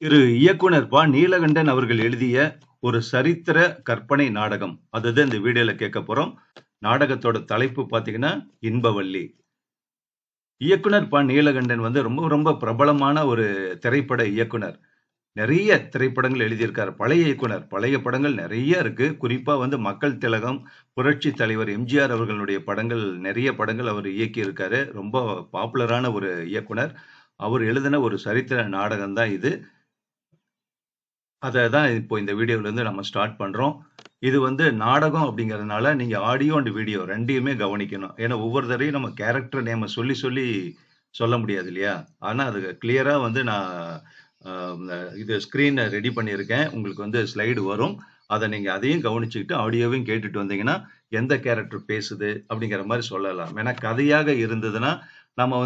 திரு இயக்குனர் நீலகண்டன் அவர்கள் எழுதிய ஒரு சரித்திர கற்பனை நாடகம். அதுதான் இந்த வீடியோல கேட்க போறோம். நாடகத்தோட தலைப்பு பாத்தீங்கன்னா இன்பவல்லி. இயக்குனர் நீலகண்டன் ரொம்ப ரொம்ப பிரபலமான ஒரு திரைப்பட இயக்குனர். நிறைய திரைப்படங்கள் எழுதியிருக்காரு. பழைய இயக்குனர். பழைய படங்கள் நிறைய இருக்கு. குறிப்பா மக்கள் திலகம், புரட்சி தலைவர் எம்ஜிஆர் அவர்களுடைய படங்கள், நிறைய படங்கள் அவர் இயக்கி இருக்காரு. ரொம்ப பாப்புலரான ஒரு இயக்குனர். அவர் எழுதின ஒரு சரித்திர நாடகம் தான் இது. அத தான் இப்போ இந்த வீடியோல இருந்து நம்ம ஸ்டார்ட் பண்றோம். இது நாடகம் அப்படிங்கிறதுனால நீங்க ஆடியோ அண்ட் வீடியோ 2யுமே கவனிக்கணும். ஏன்னா ஒவ்வொரு தடவையும் நம்ம கேரக்டர் நேம சொல்லி சொல்லி சொல்ல முடியாது இல்லையா? ஆனா அது கிளியரா நான் அ இது ஸ்க்ரீன ரெடி பண்ணியிருக்கேன். உங்களுக்கு ஸ்லைடு வரும். அத நீங்க அதையும் கவனிச்சுக்கிட்டு ஆடியோவையும் கேட்டுட்டு வந்தீங்கன்னா, எந்த கேரக்டர் பேசுது அப்படிங்கிற மாரி சொல்லலாம். ஏன்னா கதையாக இருந்ததுன்னா, நம்ம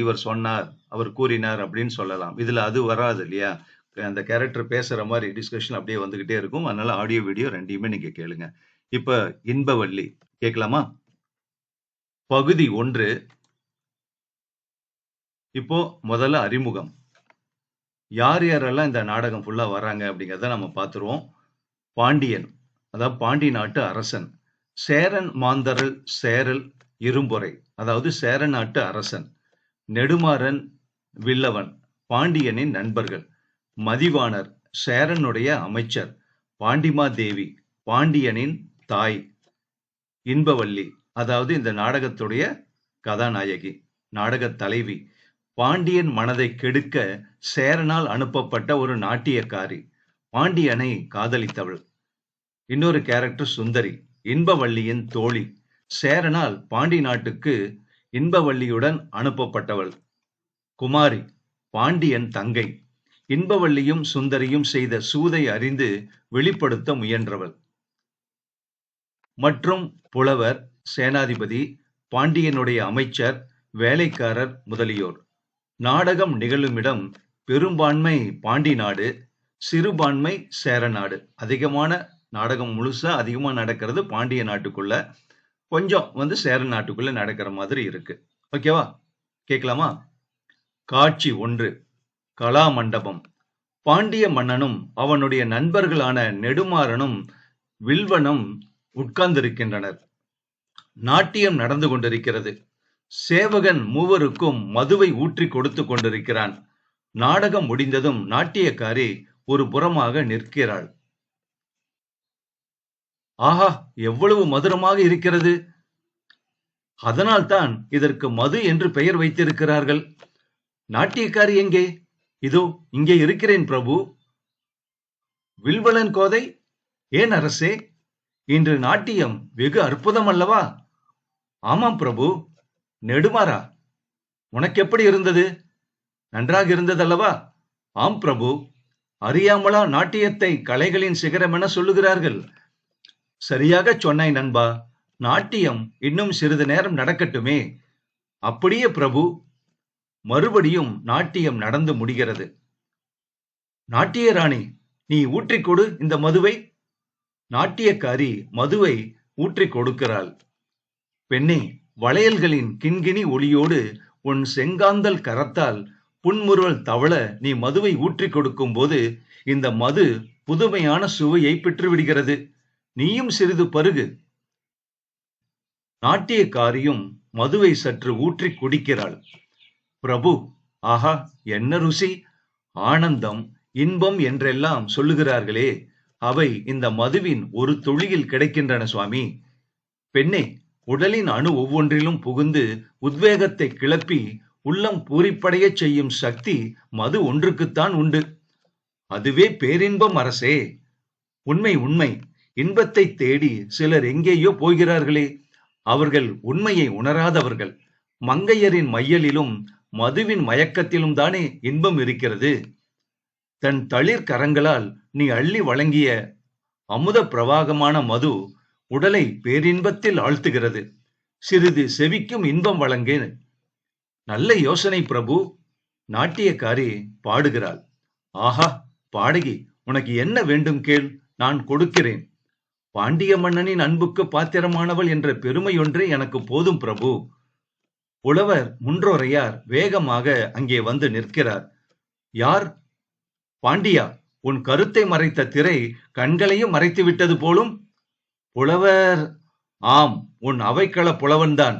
இவர் சொன்னார், அவர் கூறினார் அப்படின்னு சொல்லலாம். இதுல அது வராது இல்லையா? அந்த கேரக்டர் பேசுற மாரி டிஸ்கஷன் அப்படியே வந்துகிட்டே இருக்கும். அதனால ஆடியோ, வீடியோ 2யுமே நீங்க கேளுங்க. இப்ப இன்பவல்லி கேட்கலாமா? பகுதி 1. இப்போ முதல்ல அறிமுகம். யார் யாரெல்லாம் இந்த நாடகம் ஃபுல்லா வராங்க அப்படிங்கிறத நம்ம பார்த்துருவோம். பாண்டியன், அதாவது பாண்டி நாட்டு அரசன். சேரன் மாந்தரல் சேரல் இரும்பொறை, அதாவது சேர நாட்டு அரசன். நெடுமாறன், வில்லவன், பாண்டியனின் நண்பர்கள். மதிவாணர், சேரனுடைய அமைச்சர். பாண்டிமாதேவி, பாண்டியனின் தாய். இன்பவல்லி, அதாவது இந்த நாடகத்துடைய கதாநாயகி, நாடகத் தலைவி. பாண்டியன் மனதை கெடுக்க சேரனால் அனுப்பப்பட்ட ஒரு நாட்டியக்காரி. பாண்டியனை காதலித்தவள். இன்னொரு கேரக்டர் சுந்தரி, இன்பவல்லியின் தோழி. சேரனால் பாண்டி நாட்டுக்கு இன்பவல்லியுடன் அனுப்பப்பட்டவள். குமாரி, பாண்டியன் தங்கை. இன்பவல்லியும் சுந்தரியும் செய்த சூதை அறிந்து வெளிப்படுத்த முயன்றவள். மற்றும் புலவர், சேனாதிபதி, பாண்டியனுடைய அமைச்சர், வேலைக்காரர் முதலியோர். நாடகம் நிகழுமிடம் பெரும்பான்மை பாண்டி நாடு, சிறுபான்மை சேர நாடு. அதிகமான நாடகம் முழுசா அதிகமா நடக்கிறது பாண்டிய நாட்டுக்குள்ள. கொஞ்சம் சேர நாட்டுக்குள்ள நடக்கிற மாதிரி இருக்கு. ஓகேவா? கேட்கலாமா? காட்சி 1. கலா மண்டபம். பாண்டிய மன்னனும் அவனுடைய நண்பர்களான நெடுமாறனும் வில்வனும் உட்கார்ந்திருக்கின்றனர். நாட்டியம் நடந்து கொண்டிருக்கிறது. சேவகன் மூவருக்கும் மதுவை ஊற்றி கொடுத்து கொண்டிருக்கிறான். நாடகம் முடிந்ததும் நாட்டியக்காரி ஒரு புறமாக நிற்கிறாள். ஆஹா, எவ்வளவு மதுரமாக இருக்கிறது! அதனால்தான் இதற்கு மது என்று பெயர் வைத்திருக்கிறார்கள். நாட்டியக்காரி எங்கே? இதோ இங்கே இருக்கிறேன் பிரபு. வில்வலன் கோதை, ஏன் அரசே, இன்று நாட்டியம் வெகு அற்புதம் அல்லவா? ஆமாம் பிரபு. நெடுமாறா, உனக்கு எப்படி இருந்தது? நன்றாக இருந்ததல்லவா? ஆம் பிரபு. அறியாமலா நாட்டியத்தை கலைகளின் சிகரம் என சொல்லுகிறார்கள்? சரியாகச் சொன்னாய் நண்பா. நாட்டியம் இன்னும் சிறிது நேரம் நடக்கட்டுமே. அப்படியே பிரபு. மறுபடியும் நாட்டியம் நடந்து முடிகிறது. நாட்டிய ராணி, நீ ஊற்றிக் கொடு இந்த மதுவை. நாட்டியக்காரி மதுவை ஊற்றிக் கொடுக்கிறாள். பெண்ணே, வளையல்களின் கிண்கிணி ஒளியோடு உன் செங்காந்தல் கரத்தால் புன்முறுவல் தவள நீ மதுவை ஊற்றிக் கொடுக்கும் போது இந்த மது புதுமையான சுவையை பெற்றுவிடுகிறது. நீயும் சிறிது பருகு. நாட்டியக்காரியும் மதுவை சற்று ஊற்றி குடிக்கிறாள். பிரபு, ஆஹா, என்ன ருசி! ஆனந்தம், இன்பம் என்றெல்லாம் சொல்லுகிறார்களே, அவை இந்த மதுவின் ஒரு துளியில் கிடைக்கின்றன சுவாமி. பெண்ணே, உடலின் அணு ஒவ்வொன்றிலும் புகுந்து உத்வேகத்தை கிளப்பி உள்ளம் பூரிப்படையச் செய்யும் சக்தி மது ஒன்றுக்குத்தான் உண்டு. அதுவே பேரின்பம் அரசே. உண்மை உண்மை. இன்பத்தை தேடி சிலர் எங்கேயோ போகிறார்களே, அவர்கள் உண்மையை உணராதவர்கள். மங்கையரின் மையலிலும் மதுவின் மயக்கத்திலும் தானே இன்பம் இருக்கிறது. தன் தளிர் கரங்களால் நீ அள்ளி வழங்கிய அமுத பிரவாகமான மது உடலை பேரின்பத்தில் ஆழ்த்துகிறது. சிறிது செவிக்கும் இன்பம் வழங்கு. நல்ல யோசனை பிரபு. நாட்டியக்காரி பாடுகிறாள். ஆஹா, பாடகி, உனக்கு என்ன வேண்டும் கேள், நான் கொடுக்கிறேன். பாண்டிய மன்னனின் அன்புக்கு பாத்திரமானவள் என்ற பெருமை ஒன்றே எனக்கு போதும் பிரபு. புலவர் முன்றோரையார் வேகமாக அங்கே வந்து நிற்கிறார். யார்? பாண்டியா, உன் கருத்தை மறைத்த திரை கண்களையும் மறைத்து விட்டது போலும். புலவர், ஆம், உன் அவைக்கள புலவன்தான்.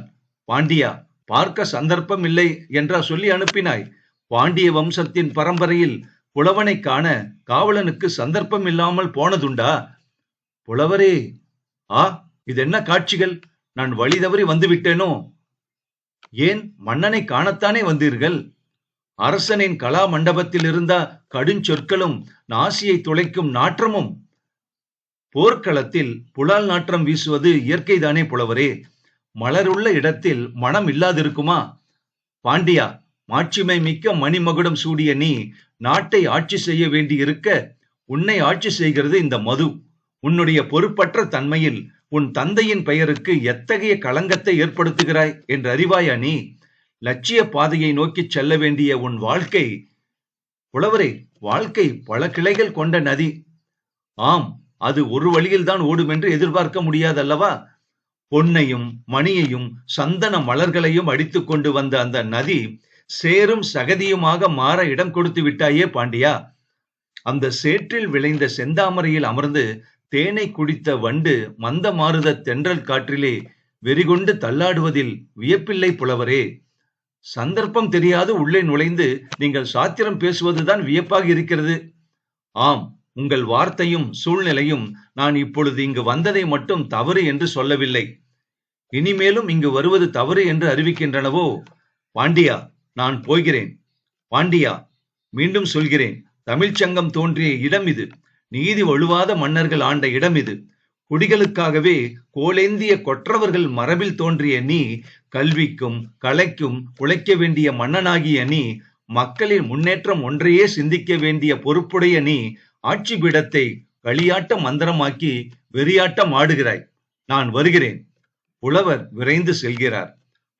பாண்டியா, பார்க்க சந்தர்ப்பம் இல்லை என்றா சொல்லி அனுப்பினாய்? பாண்டிய வம்சத்தின் பரம்பரையில் புலவனை காண காவலனுக்கு சந்தர்ப்பம் இல்லாமல் போனதுண்டா? புலவரே, ஆ, இதென்ன காட்சிகள்! நான் வழி தவறி வந்து விட்டேனோ? ஏன், மன்னனை காணத்தானே வந்தீர்கள்? அரசனின் கலா மண்டபத்தில் இருந்த கடுஞ்சொற்களும் நாசியை துளைக்கும் நாற்றமும். போர்க்களத்தில் புலால் நாற்றம் வீசுவது இயற்கைதானே புலவரே. மலருள்ள இடத்தில் மனம் இல்லாதிருக்குமா? பாண்டியா, மாட்சிமை மிக்க மணிமகுடம் சூடிய நீ நாட்டை ஆட்சி செய்ய வேண்டி இருக்க உன்னை ஆட்சி செய்கிறது இந்த மது. உன்னுடைய பொறுப்பற்ற தன்மையில் உன் தந்தையின் பெயருக்கு எத்தகைய களங்கத்தை ஏற்படுத்துகிறாய் என்று அறிவாயா நீ? லட்சிய பாதையை நோக்கி செல்ல வேண்டிய உன் வாழ்க்கை. புலவரே, வாழ்க்கை பல கிளைகள் கொண்ட நதி. ஆம், அது ஒரு வழியில்தான் ஓடும் என்று எதிர்பார்க்க முடியாதல்லவா? பொன்னையும் மணியையும் சந்தன மலர்களையும் அடித்துக் கொண்டு வந்த அந்த நதி சேரும் சகதியுமாக மாற இடம் கொடுத்து விட்டாயே பாண்டியா. அந்த சேற்றில் விளைந்த செந்தாமரையில் அமர்ந்து தேனை குடித்த வண்டு மந்த மாறுத தென்றல் காற்றிலே வெறிகொண்டு தள்ளாடுவதில் வியப்பில்லை புலவரே. சந்தர்ப்பம் தெரியாது உள்ளே நுழைந்து நீங்கள் சாத்திரம் பேசுவதுதான் வியப்பாக இருக்கிறது. ஆம், உங்கள் வார்த்தையும் சூழ்நிலையும் நான் இப்பொழுது இங்கு வந்ததை மட்டும் தவறு என்று சொல்லவில்லை, இனிமேலும் இங்கு வருவது தவறு என்று அறிவிக்கின்றனவோ? பாண்டியா, நான் போகிறேன். பாண்டியா, மீண்டும் சொல்கிறேன், தமிழ்ச்சங்கம் தோன்றிய இடம் இது. நீதி வழுவாத மன்னர்கள் ஆண்ட இடம் இது. குடிகளுக்காகவே கோலேந்திய கொற்றவர்கள் மரபில் தோன்றிய நீ, கல்விக்கும் கலைக்கும் உழைக்க வேண்டிய மன்னனாகிய நீ, மக்களின் முன்னேற்றம் ஒன்றையே சிந்திக்க வேண்டிய பொறுப்புடைய நீ, ஆட்சி பீடத்தை களியாட்ட மந்திரமாக்கி வெறியாட்டம் ஆடுகிறாய். நான் வருகிறேன். புலவர் விரைந்து செல்கிறார்.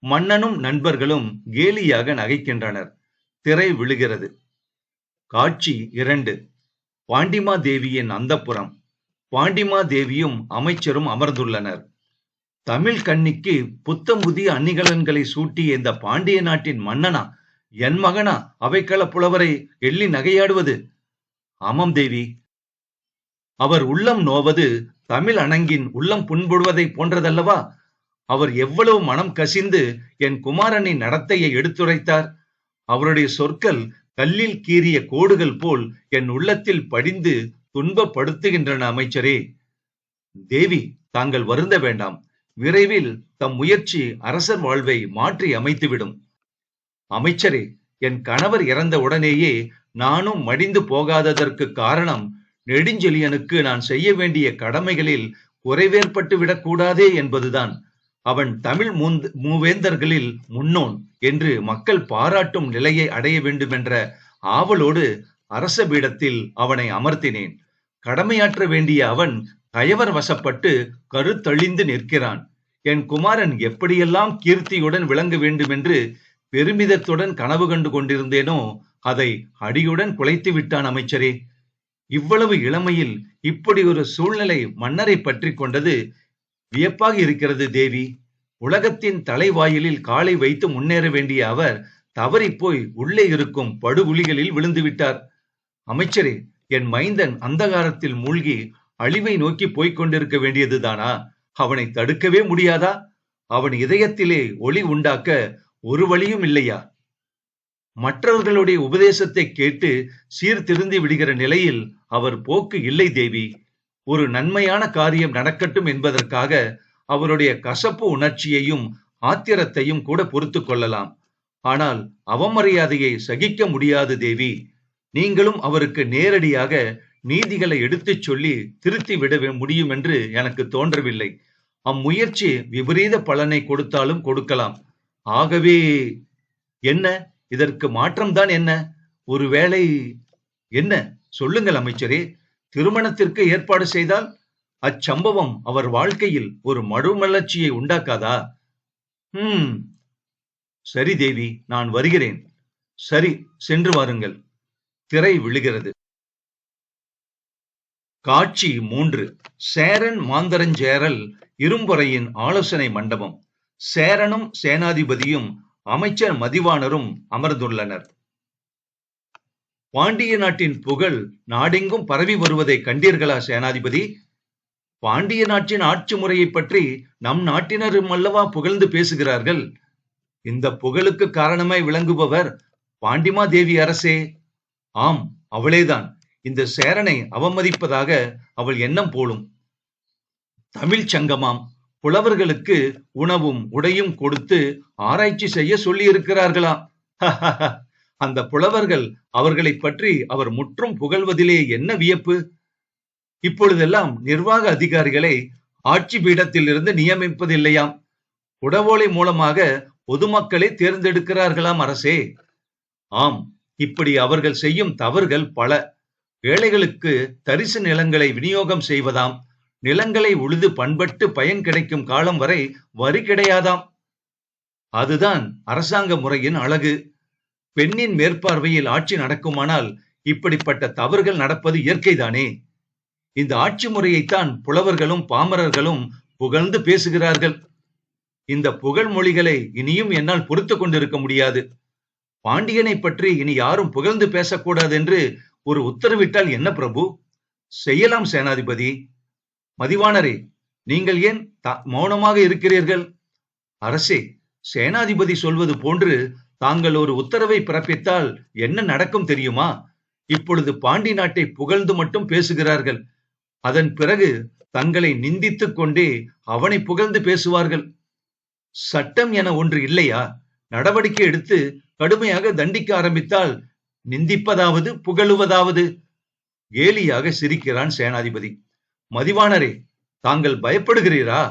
மன்னனும் நண்பர்களும் கேலியாக நகைக்கின்றனர். திரை விழுகிறது. காட்சி 2. பாண்டிமா தேவியின் அந்தப்புறம். பாண்டிமா தேவியும் அமைச்சரும் அமர்ந்துள்ளனர். தமிழ் கன்னிக்கு புத்தம் புதிய அணிகலன்களை சூட்டிய இந்த பாண்டிய நாட்டின் மன்னனா, என் மகனா அவைக்கள புலவரை எள்ளி நகையாடுவது? ஆமாம் தேவி. அவர் உள்ளம் நோவது தமிழ் அணங்கின் உள்ளம் புண்படுவதை போன்றதல்லவா? அவர் எவ்வளவு மனம் கசிந்து என் குமாரனின் நடத்தையை எடுத்துரைத்தார். அவருடைய சொற்கள் கல்லில் கீறிய கோடுகள் போல் என் உள்ளத்தில் படிந்து துன்பப்படுத்துகின்றன அமைச்சரே. தேவி, தாங்கள் வருந்த வேண்டாம். விரைவில் தம் முயற்சி அரசர் வாழ்வை மாற்றி அமைத்துவிடும். அமைச்சரே, என் கணவர் இறந்த உடனேயே நானும் மடிந்து போகாததற்கு காரணம் நெடுஞ்செழியனுக்கு நான் செய்ய வேண்டிய கடமைகளில் குறைவேற்பட்டு விடக்கூடாதே என்பதுதான். அவன் தமிழ் மூவேந்தர்களில் முன்னோன் என்று மக்கள் பாராட்டும் நிலையை அடைய வேண்டுமென்ற ஆவலோடு அரச பீடத்தில் அவனை அமர்த்தினேன். கடமையாற்ற வேண்டிய அவன் கயவர் வசப்பட்டு கருத்தழிந்து நிற்கிறான். என் குமாரன் எப்படியெல்லாம் கீர்த்தியுடன் விளங்க வேண்டும் என்று பெருமிதத்துடன் கனவு கண்டு கொண்டிருந்தேனோ அதை அடியுடன் குலைத்து விட்டான் அமைச்சரே. இவ்வளவு இளமையில் இப்படி ஒரு சூழ்நிலை மன்னரை பற்றி கொண்டது வியப்பாக இருக்கிறது தேவி. உலகத்தின் தலைவாயிலில் காலை வைத்து முன்னேற வேண்டிய அவர் தவறிப்போய் உள்ளே இருக்கும் படுகுழிகளில் விழுந்து விட்டார். அமைச்சரே, என் மைந்தன் அந்தகாரத்தில் மூழ்கி அழிவை நோக்கி போய்க் கொண்டிருக்க வேண்டியதுதானா? அவனை தடுக்கவே முடியாதா? அவன் இதயத்திலே ஒளி உண்டாக்க ஒரு வழியும் இல்லையா? மற்றவர்களுடைய உபதேசத்தை கேட்டு சீர்திருந்தி விடுகிற நிலையில் அவர் போக்கு இல்லை தேவி. ஒரு நன்மையான காரியம் நடக்கட்டும் என்பதற்காக அவருடைய கசப்பு உணர்ச்சியையும் ஆத்திரத்தையும் கூட பொறுத்து கொள்ளலாம். ஆனால் அவமரியாதையை சகிக்க முடியாது தேவி. நீங்களும் அவருக்கு நேரடியாக நீதிகளை எடுத்துச் சொல்லி திருத்தி விட முடியும் என்று எனக்கு தோன்றவில்லை. அம்முயற்சி விபரீத பலனை கொடுத்தாலும் கொடுக்கலாம். ஆகவே என்ன, இதற்கு மாற்றம்தான் என்ன? ஒருவேளை என்ன சொல்லுங்கள் அமைச்சரே. திருமணத்திற்கு ஏற்பாடு செய்தால் அச்சம்பவம் அவர் வாழ்க்கையில் ஒரு மறுமலர்ச்சியை உண்டாக்காதா? சரி தேவி, நான் வருகிறேன். சரி, சென்று வாருங்கள். திரை விழுகிறது. காட்சி 3. சேரன் மாந்தரஞ்சேரல் இரும்பொறையின் ஆலோசனை மண்டபம். சேரனும் சேனாதிபதியும் அமைச்சர் மதிவாணரும் அமர்ந்துள்ளனர். பாண்டிய நாட்டின் புகழ் நாடெங்கும் பரவி வருவதை கண்டீர்களா சேனாதிபதி? பாண்டிய நாட்டின் ஆட்சி முறையை பற்றி நம் நாட்டினரும் அல்லவா புகழ்ந்து பேசுகிறார்கள். இந்த புகழுக்கு காரணமாய் விளங்குபவர் பாண்டிமா தேவி அரசே. ஆம், அவளேதான். இந்த சேரனை அவமதிப்பதாக அவள் எண்ணம் போலும். தமிழ் சங்கமாம். புலவர்களுக்கு உணவும் உடையும் கொடுத்து ஆராய்ச்சி செய்ய சொல்லி இருக்கிறார்களாம். அந்த புலவர்கள் அவர்களை பற்றி அவர் முற்றும் புகழ்வதிலே என்ன வியப்பு? இப்பொழுதெல்லாம் நிர்வாக அதிகாரிகளை ஆட்சி பீடத்தில் இருந்து நியமிப்பதில்லையாம். உடவோலை மூலமாக பொதுமக்களை தேர்ந்தெடுக்கிறார்களாம் அரசே. ஆம், இப்படி அவர்கள் செய்யும் தவறுகள் பல. ஏழைகளுக்கு தரிசு நிலங்களை விநியோகம் செய்வதாம். நிலங்களை உழுது பண்பட்டு பயன் கிடைக்கும் காலம் வரை வரி கிடையாதாம். அதுதான் அரசாங்க முறையின் அழகு. பெண்ணின் மேற்பார்வையில் ஆட்சி நடக்குமானால் இப்படிப்பட்ட தவறுகள் நடப்பது இயற்கைதானே. இந்த ஆட்சி முறையைத்தான் புலவர்களும் பாமரர்களும் புகழ்ந்து பேசுகிறார்கள். இந்த புகழ் மொழிகளை இனியும் என்னால் பொறுத்து கொண்டிருக்க முடியாது. பாண்டியனை பற்றி இனி யாரும் புகழ்ந்து பேசக்கூடாது என்று ஒரு உத்தரவிட்டால் என்ன பிரபு? செய்யலாம் சேனாதிபதி. மதிவாணரே, நீங்கள் ஏன் மௌனமாக இருக்கிறீர்கள்? அரசே, சேனாதிபதி சொல்வது போன்று தாங்கள் ஒரு உத்தரவை பிறப்பித்தால் என்ன நடக்கும் தெரியுமா? இப்பொழுது பாண்டி நாட்டை புகழ்ந்து மட்டும் பேசுகிறார்கள். அதன் பிறகு தங்களை நிந்தித்துக் கொண்டே அவனை புகழ்ந்து பேசுவார்கள். சட்டம் என ஒன்று இல்லையா? நடவடிக்கை எடுத்து கடுமையாக தண்டிக்க ஆரம்பித்தால் நிந்திப்பதாவது புகழுவதாவது. கேலியாக சிரிக்கிறான் சேனாதிபதி. மதிவாணரே, தாங்கள் பயப்படுகிறீரா?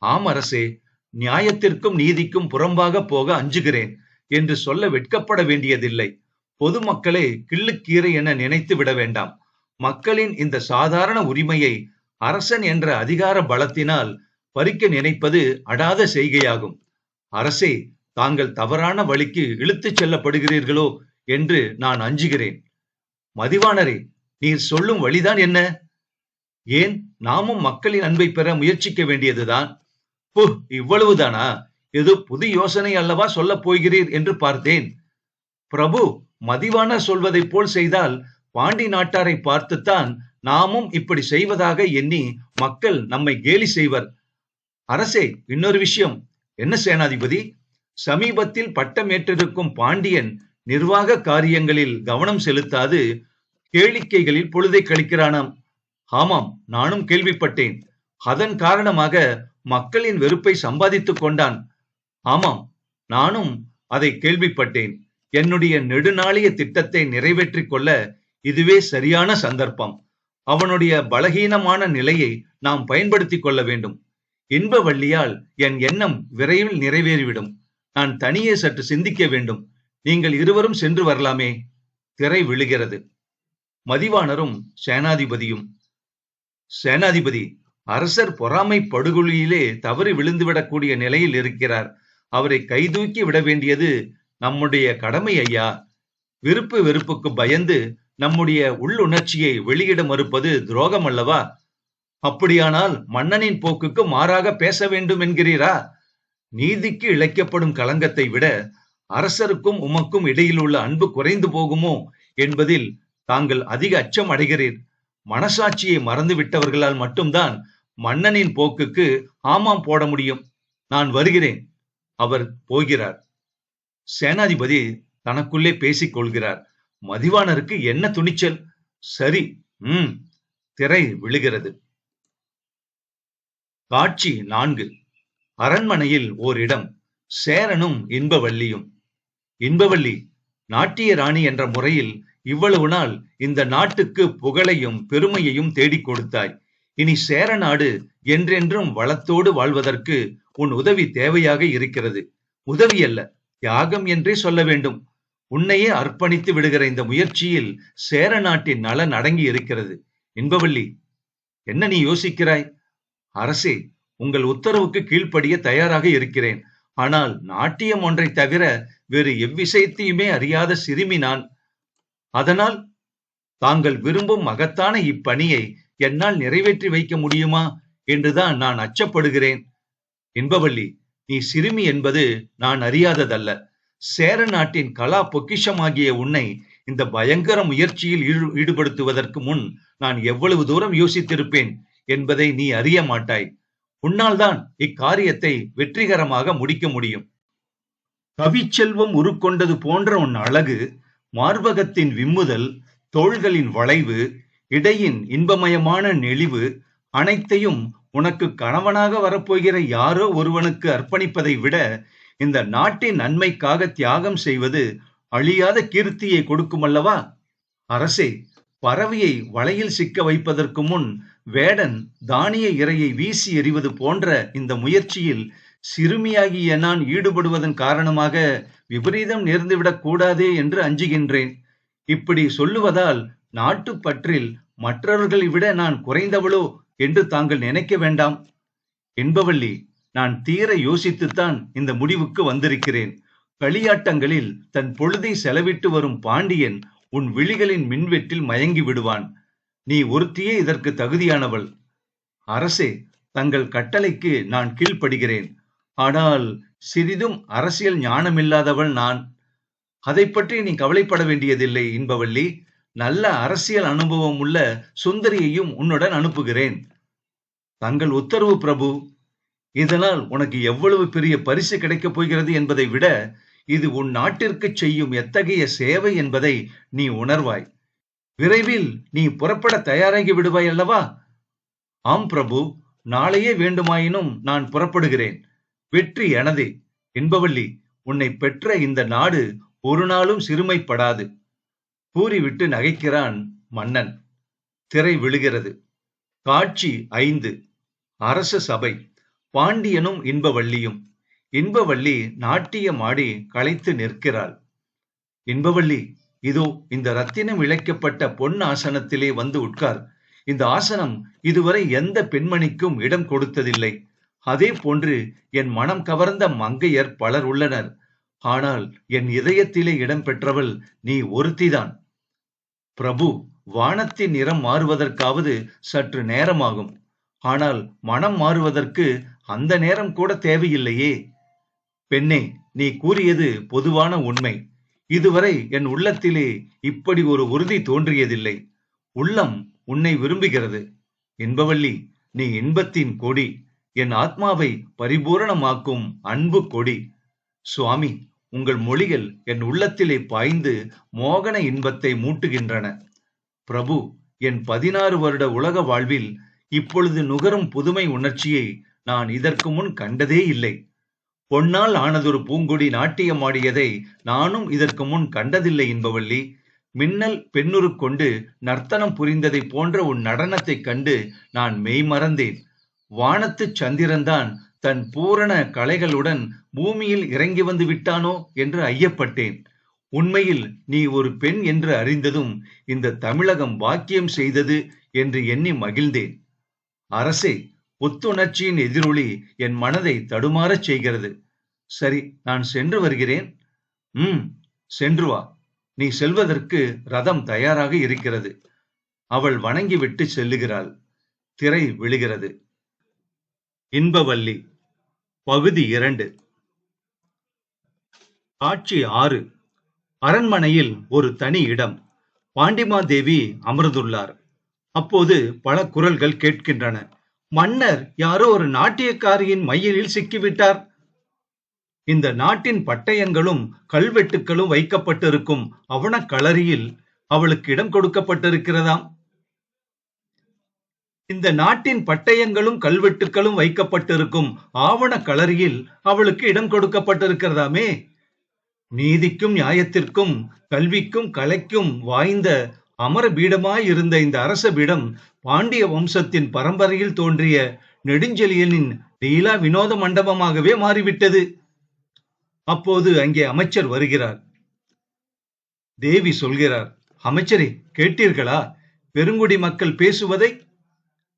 ஆம் அரசே, நியாயத்திற்கும் நீதிக்கும் புறம்பாக போக அஞ்சுகிறேன் என்று சொல்ல வெட்கப்பட வேண்டியதில்லை. பொதுமக்களை கிள்ளுக்கீரை என நினைத்து விட வேண்டாம். மக்களின் இந்த சாதாரண உரிமையை அரசன் என்ற அதிகார பலத்தினால் பறிக்க நினைப்பது அடாத செய்கையாகும். அரசே, தாங்கள் தவறான வழிக்கு இழுத்துச் செல்லப்படுகிறீர்களோ என்று நான் அஞ்சுகிறேன். மதிவாணரே, நீர் சொல்லும் வழிதான் என்ன? ஏன், நாமும் மக்களின் அன்பை பெற முயற்சிக்க வேண்டியதுதான். இவ்வளவுதானா? ஏதோ புது யோசனை அல்லவா சொல்ல போகிறீர் என்று பார்த்தேன். பிரபு, மதிவாணர் சொல்வதை போல் செய்தால் பாண்டி நாட்டாரை பார்த்துத்தான் நாமும் இப்படி செய்வதாக எண்ணி மக்கள் நம்மை கேலி செய்வர். அரசே, இன்னொரு விஷயம். என்ன சேனாதிபதி? சமீபத்தில் பட்டம் ஏற்றிருக்கும் பாண்டியன் நிர்வாக காரியங்களில் கவனம் செலுத்தாது கேளிக்கைகளில் பொழுதை கழிக்கிறானாம். ஆமாம், நானும் கேள்விப்பட்டேன். அதன் காரணமாக மக்களின் வெறுப்பை சம்பாதித்துக் கொண்டான். ஆமாம், நானும் அதை கேள்விப்பட்டேன். என்னுடைய நெடுநாளிய திட்டத்தை நிறைவேற்றிக் கொள்ள இதுவே சரியான சந்தர்ப்பம். அவனுடைய பலகீனமான நிலையை நாம் பயன்படுத்திக் கொள்ள வேண்டும். இன்பவள்ளியால் என் எண்ணம் விரைவில் நிறைவேறிவிடும். நான் தனியே சற்று சிந்திக்க வேண்டும். நீங்கள் இருவரும் சென்று வரலாமே. திரை விழுகிறது. மதிவாணரும் சேனாதிபதியும். சேனாதிபதி, அரசர் பொறாமை படுகொலியிலே தவறி விழுந்துவிடக்கூடிய நிலையில் இருக்கிறார். அவரை கைதூக்கி விட வேண்டியது நம்முடைய கடமை ஐயா. விருப்பு வெறுப்புக்கு பயந்து நம்முடைய உள்ளுணர்ச்சியை வெளியிட மறுப்பது துரோகம் அல்லவா? அப்படியானால் மன்னனின் போக்குக்கு மாறாக பேச வேண்டும் என்கிறீரா? நீதிக்கு இழைக்கப்படும் களங்கத்தை விட அரசருக்கும் உமக்கும் இடையில் உள்ள அன்பு குறைந்து போகுமோ என்பதில் தாங்கள் அதிக அச்சம் அடைகிறீர். மனசாட்சியை மறந்து விட்டவர்களால் மட்டும்தான் மன்னனின் போக்குக்கு ஆமாம் போட முடியும். நான் வருகிறேன். அவர் போகிறார். சேனாதிபதி தனக்குள்ளே பேசிக் கொள்கிறார். மதிவாணருக்கு என்ன துணிச்சல்! சரி. திரை விழுகிறது. காட்சி 4. அரண்மனையில் ஓரிடம். சேரனும் இன்பவள்ளியும். இன்பவள்ளி, நாட்டிய ராணி என்ற முறையில் இவ்வளவு நாள் இந்த நாட்டுக்கு புகழையும் பெருமையையும் தேடிக் கொடுத்தாய். இனி சேர நாடு என்றென்றும் வளத்தோடு வாழ்வதற்கு உன் உதவி தேவையாக இருக்கிறது. உதவி அல்ல, தியாகம் என்றே சொல்ல வேண்டும். உன்னையே அர்ப்பணித்து விடுகிற இந்த முயற்சியில் சேர நாட்டின் நலன் அடங்கி இருக்கிறது. இன்பவள்ளி, என்ன நீ யோசிக்கிறாய்? அரசே, உங்கள் உத்தரவுக்கு கீழ்ப்படிய தயாராக இருக்கிறேன். ஆனால் நாட்டியம் ஒன்றை தவிர வேறு எவ்விஷயத்தையுமே அறியாத சிறுமி நான். அதனால் தாங்கள் விரும்பும் மகத்தான இப்பணியை என்னால் நிறைவேற்றி வைக்க முடியுமா என்றுதான் நான் அச்சப்படுகிறேன். இன்பவள்ளி, நீ சிறுமி என்பது நான் அறியாததல்ல. சேர நாட்டின் கலா பொக்கிஷமாகிய உன்னை இந்த பயங்கர முயற்சியில் ஈடுபடுத்துவதற்கு முன் நான் எவ்வளவு தூரம் யோசித்திருப்பேன் என்பதை நீ அறிய மாட்டாய். உன்னால் தான் இக்காரியத்தை வெற்றிகரமாக முடிக்க முடியும். கவிச்செல்வம் உருக்கொண்டது போன்ற உன் அழகு, மார்பகத்தின் விம்முதல், தோள்களின் வளைவு, இடையின் இன்பமயமான நெளிவு அனைத்தையும் உனக்கு கணவனாக வரப்போகிற யாரோ ஒருவனுக்கு அர்ப்பணிப்பதை விட இந்த நாட்டின் நன்மைக்காக தியாகம் செய்வது அழியாத கீர்த்தியை கொடுக்குமல்லவா? அரசே, பறவையை வலையில் சிக்க வைப்பதற்கு முன் வேடன் தானிய இரையை வீசி எறிவது போன்ற இந்த முயற்சியில் சிறுமியாகிய நான் ஈடுபடுவதன் காரணமாக விபரீதம் நேர்ந்துவிடக் கூடாதே என்று அஞ்சுகின்றேன். இப்படி சொல்லுவதால் நாட்டுப்பற்றில் மற்றவர்களை விட நான் குறைந்தவளோ என்று தாங்கள் நினைக்க வேண்டாம். என்பவள்ளி, நான் தீர யோசித்துத்தான் இந்த முடிவுக்கு வந்திருக்கிறேன். களியாட்டங்களில் தன் பொழுதை செலவிட்டு வரும் பாண்டியன் உன் விழிகளின் மின்வெட்டில் மயங்கி விடுவான். நீ ஒருத்தியே இதற்கு தகுதியானவள். அரசே, தங்கள் கட்டளைக்கு நான் கீழ்ப்படுகிறேன். ஆனால் சிறிதும் அரசியல் ஞானமில்லாதவள் நான். அதை பற்றி நீ கவலைப்பட வேண்டியதில்லை இன்பவள்ளி. நல்ல அரசியல் அனுபவம் உள்ள சுந்தரியையும் உன்னுடன் அனுப்புகிறேன். தங்கள் உத்தரவு பிரபு. இதனால் உனக்கு எவ்வளவு பெரிய பரிசு கிடைக்கப் போகிறது என்பதை விட இது உன் நாட்டிற்கு செய்யும் எத்தகைய சேவை என்பதை நீ உணர்வாய். விரைவில் நீ புறப்பட தயாராகி விடுவாய் அல்லவா? ஆம் பிரபு, நாளையே வேண்டுமாயினும் நான் புறப்படுகிறேன். வெற்றி எனதே. என்பவள்ளி, உன்னை பெற்ற இந்த நாடு ஒரு நாளும் சிறுமைப்படாது. கூறிவிட்டு நகைக்கிறான் மன்னன். திரை விழுகிறது. காட்சி 5. அரச சபை. பாண்டியனும் இன்பவள்ளியும். இன்பவள்ளி நாட்டியமாடி களைத்து நிற்கிறாள். இன்பவள்ளி, இதோ இந்த ரத்தினம் இழைக்கப்பட்ட பொன் ஆசனத்திலே வந்து உட்கார். இந்த ஆசனம் இதுவரை எந்த பெண்மணிக்கும் இடம் கொடுத்ததில்லை. அதே போன்று என் மனம் கவர்ந்த மங்கையர் பலர் உள்ளனர். ஆனால் என் இதயத்திலே இடம் பெற்றவள் நீ ஒருத்திதான். பிரபு, வானத்தின் நிறம் மாறுவதற்காவது சற்று நேரமாகும். ஆனால் மனம் மாறுவதற்கு அந்த நேரம் கூட தேவையில்லையே. பெண்ணே, நீ கூறியது பொதுவான உண்மை. இதுவரை என் உள்ளத்திலே இப்படி ஒரு உறுதி தோன்றியதில்லை. உள்ளம் உன்னை விரும்புகிறது. இன்பவள்ளி, நீ இன்பத்தின் கொடி, என் ஆத்மாவை பரிபூரணமாக்கும் அன்பு கொடி. சுவாமி, உங்கள் மொழிகள் என் உள்ளத்திலே பாய்ந்து மோகன இன்பத்தை மூட்டுகின்றன. பிரபு, என் 16 வருட உலக வாழ்வில் இப்பொழுது நுகரும் புதுமை உணர்ச்சியை நான் இதற்கு முன் கண்டதே இல்லை. பொன்னால் ஆனதொரு பூங்கொடி நாட்டியமாடியதை நானும் இதற்கு முன் கண்டதில்லை இன்பவள்ளி. மின்னல் பெண்ணுரு கொண்டு நர்த்தனம் புரிந்ததை போன்ற உன் நடனத்தைக் கண்டு நான் மெய்மறந்தேன். வானத்து சந்திரன்தான் தன் பூரண கலைகளுடன் பூமியில் இறங்கி வந்து விட்டானோ என்று ஐயப்பட்டேன். உண்மையில் நீ ஒரு பெண் என்று அறிந்ததும் இந்த தமிழகம் பாக்கியம் செய்தது என்று எண்ணி மகிழ்ந்தேன். அரசே, புத்துணர்ச்சியின் எதிரொலி என் மனதை தடுமாறச் செய்கிறது. சரி, நான் சென்று வருகிறேன். சென்று வா. நீ செல்வதற்கு ரதம் தயாராக இருக்கிறது. அவள் வணங்கிவிட்டு செல்லுகிறாள். திரை விழுகிறது. இன்பவள்ளி. பகுதி 2. காட்சி 6. அரண்மனையில் ஒரு தனி இடம். பாண்டிமாதேவி அமர்ந்துள்ளார். அப்போது பல குரல்கள் கேட்கின்றன. மன்னர் யாரோ ஒரு நாட்டியக்காரியின் மையிலில் சிக்கிவிட்டார். இந்த நாட்டின் பட்டயங்களும் கல்வெட்டுக்களும் வைக்கப்பட்டிருக்கும் அவன களரியில் அவளுக்கு இடம் கொடுக்கப்பட்டிருக்கிறதாம். இந்த நாட்டின் பட்டயங்களும் கல்வெட்டுக்களும் வைக்கப்பட்டிருக்கும் ஆவண களரியில் அவளுக்கு இடம் கொடுக்கப்பட்டிருக்கிறதாமே. நீதிக்கும் நியாயத்திற்கும் கல்விக்கும் கலைக்கும் வாய்ந்த அமர பீடமாயிருந்த இந்த அரச பீடம் பாண்டிய வம்சத்தின் பரம்பரையில் தோன்றிய நெடுஞ்செழியனின் லீலா வினோத மண்டபமாகவே மாறிவிட்டது. அப்போது அங்கே அமைச்சர் வருகிறார். தேவி சொல்கிறார், அமைச்சரே, கேட்டீர்களா பெருங்குடி மக்கள் பேசுவதை?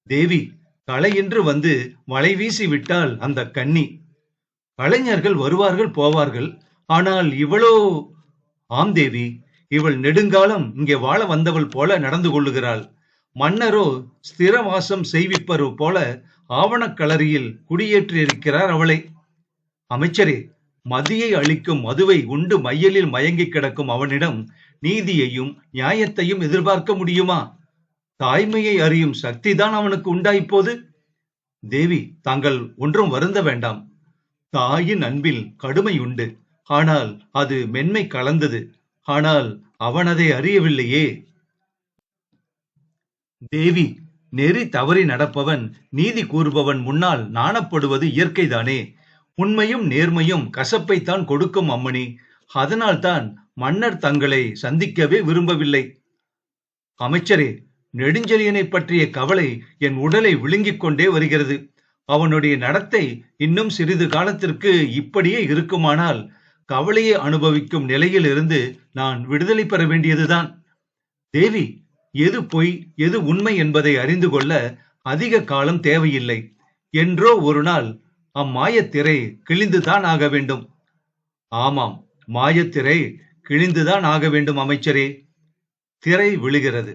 தேவி, களையின்று வந்து வலை வீசி விட்டால் அந்த கன்னி. கலைஞர்கள் வருவார்கள் போவார்கள், ஆனால் இவளோ? ஆம் தேவி, இவள் நெடுங்காலம் இங்கே வாழ வந்தவள் போல நடந்து கொள்ளுகிறாள். மன்னரோ ஸ்திரவாசம் செய்விப்பரு போல ஆவணக்களரியில் குடியேற்றியிருக்கிறார் அவளை. அமைச்சரே, மதியை அளிக்கும் மதுவை உண்டு மையலில் மயங்கி கிடக்கும் அவனிடம் நீதியையும் நியாயத்தையும் எதிர்பார்க்க முடியுமா? தாய்மையை அறியும் சக்திதான் அவனுக்கு உண்டா இப்போது? தேவி, தாங்கள் ஒன்றும் வருந்த வேண்டாம். தாயின் அன்பில் கடுமை உண்டு, ஆனால் அது மென்மை கலந்தது. ஆனால் அவன் அதை அறியவில்லையே. தேவி, நெறி தவறி நடப்பவன், நீதி கூறுபவன் முன்னால் நாணப்படுவது இயற்கைதானே. உண்மையும் நேர்மையும் கசப்பைத்தான் கொடுக்கும் அம்மணி. அதனால்தான் மன்னர் தங்களை சந்திக்கவே விரும்பவில்லை. அமைச்சரே, நெடுஞ்செழியனை பற்றிய கவலை என் உடலை விழுங்கிக் கொண்டே வருகிறது. அவனுடைய நடத்தை இன்னும் சிறிது காலத்திற்கு இப்படியே இருக்குமானால் கவலையை அனுபவிக்கும் நிலையில் இருந்து நான் விடுதலை பெற வேண்டியதுதான். தேவி, எது பொய் எது உண்மை என்பதை அறிந்து கொள்ள அதிக காலம் தேவையில்லை. என்றோ ஒரு நாள் அம்மாயத்திரை கிழிந்துதான் ஆக வேண்டும். ஆமாம், மாயத்திரை கிழிந்துதான் ஆக வேண்டும் அமைச்சரே. திரை விழுகிறது.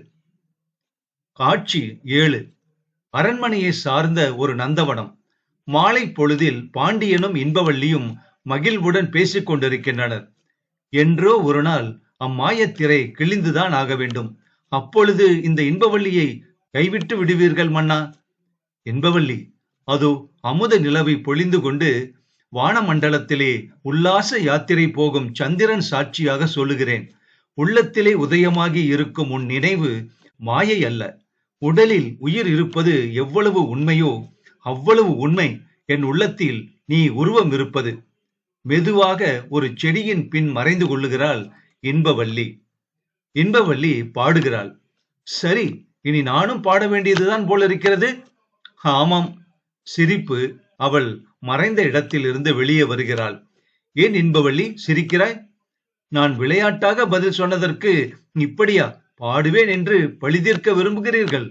காட்சி 7. அரண்மனையை சார்ந்த ஒரு நந்தவனம். மாலை பொழுதில் பாண்டியனும் இன்பவல்லியும் மகிழ்வுடன் பேசிக் கொண்டிருக்கின்றனர். என்றோ ஒரு நாள் அம்மாயத்திரை கிழிந்துதான் ஆக வேண்டும். அப்பொழுது இந்த இன்பவல்லியை கைவிட்டு விடுவீர்கள் மன்னா? இன்பவல்லி, அதோ அமுத நிலவை பொழிந்து கொண்டு வானமண்டலத்திலே உல்லாச யாத்திரை போகும் சந்திரன் சாட்சியாக சொல்லுகிறேன். உள்ளத்திலே உதயமாகி இருக்கும் உன் நினைவு மாயை அல்ல. உடலில் உயிர் இருப்பது எவ்வளவு உண்மையோ அவ்வளவு உண்மை என் உள்ளத்தில் நீ உருவம் இருப்பது. மெதுவாக ஒரு செடியின் பின் மறைந்து கொள்ளுகிறாள் இன்பவல்லி. இன்பவல்லி பாடுகிறாள். சரி, இனி நானும் பாட வேண்டியதுதான் போல இருக்கிறது. ஆமாம். சிரிப்பு. அவள் மறைந்த இடத்தில் இருந்து வெளியே வருகிறாள். ஏன் இன்பவல்லி சிரிக்கிறாய்? நான் விளையாட்டாக பதில் சொன்னதற்கு இப்படியா பாடுவேன் என்று பழிதீர்க்க விரும்புகிறீர்கள்?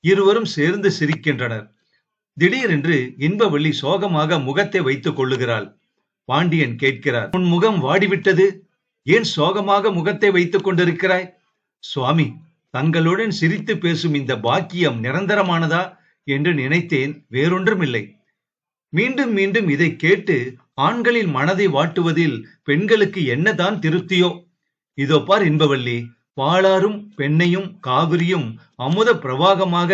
இருவரும் சேர்ந்து சிரிக்கின்றனர். திடீரென்று இன்பவல்லி சோகமாக முகத்தை வைத்துக் கொள்ளுகிறாள். பாண்டியன் கேட்கிறார், உன் முகம் வாடிவிட்டது, ஏன் சோகமாக முகத்தை வைத்துக் கொண்டிருக்கிறாய்? சுவாமி, தங்களுடன் சிரித்து பேசும் இந்த பாக்கியம் நிரந்தரமானதா என்று நினைத்தேன், வேறொன்றுமில்லை. மீண்டும் மீண்டும் இதை கேட்டு ஆண்களின் மனதை வாட்டுவதில் பெண்களுக்கு என்னதான் திருப்தியோ? இதோ பார் இன்பவல்லி, பாலாரும் பெண்ணையும் காவிரியும் அமுத பிரவாகமாக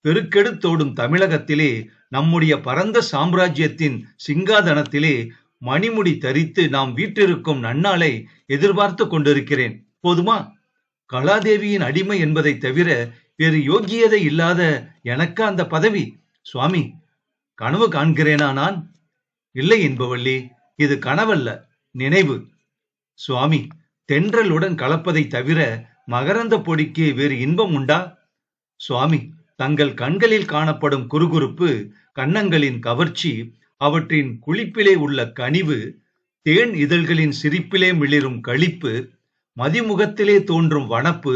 பெருக்கெடுத்தோடும் தமிழகத்திலே, நம்முடைய பரந்த சாம்ராஜ்யத்தின் சிங்காதனத்திலே மணிமுடி தரித்து நாம் வீற்றிருக்கும் நன்னாளை எதிர்பார்த்து கொண்டிருக்கிறேன். போதுமா? கலாதேவியின் அடிமை என்பதை தவிர வேறு யோக்கியதை இல்லாத எனக்கு அந்த பதவி? சுவாமி, கனவு காண்கிறேனா நான்? இல்லை இன்பவல்லி, இது கனவல்ல, நினைவு. சுவாமி, தென்றலுடன் கலப்பதை தவிர மகரந்த பொடிக்கு வேறு இன்பம் உண்டா? சுவாமி, தங்கள் கண்களில் காணப்படும் குறுகுறுப்பு, கன்னங்களின் கவர்ச்சி, அவற்றின் குளிப்பிலே உள்ள கனிவு, தேன் இதழ்களின் சிரிப்பிலே மிளிரும் களிப்பு, மதிமுகத்திலே தோன்றும் வனப்பு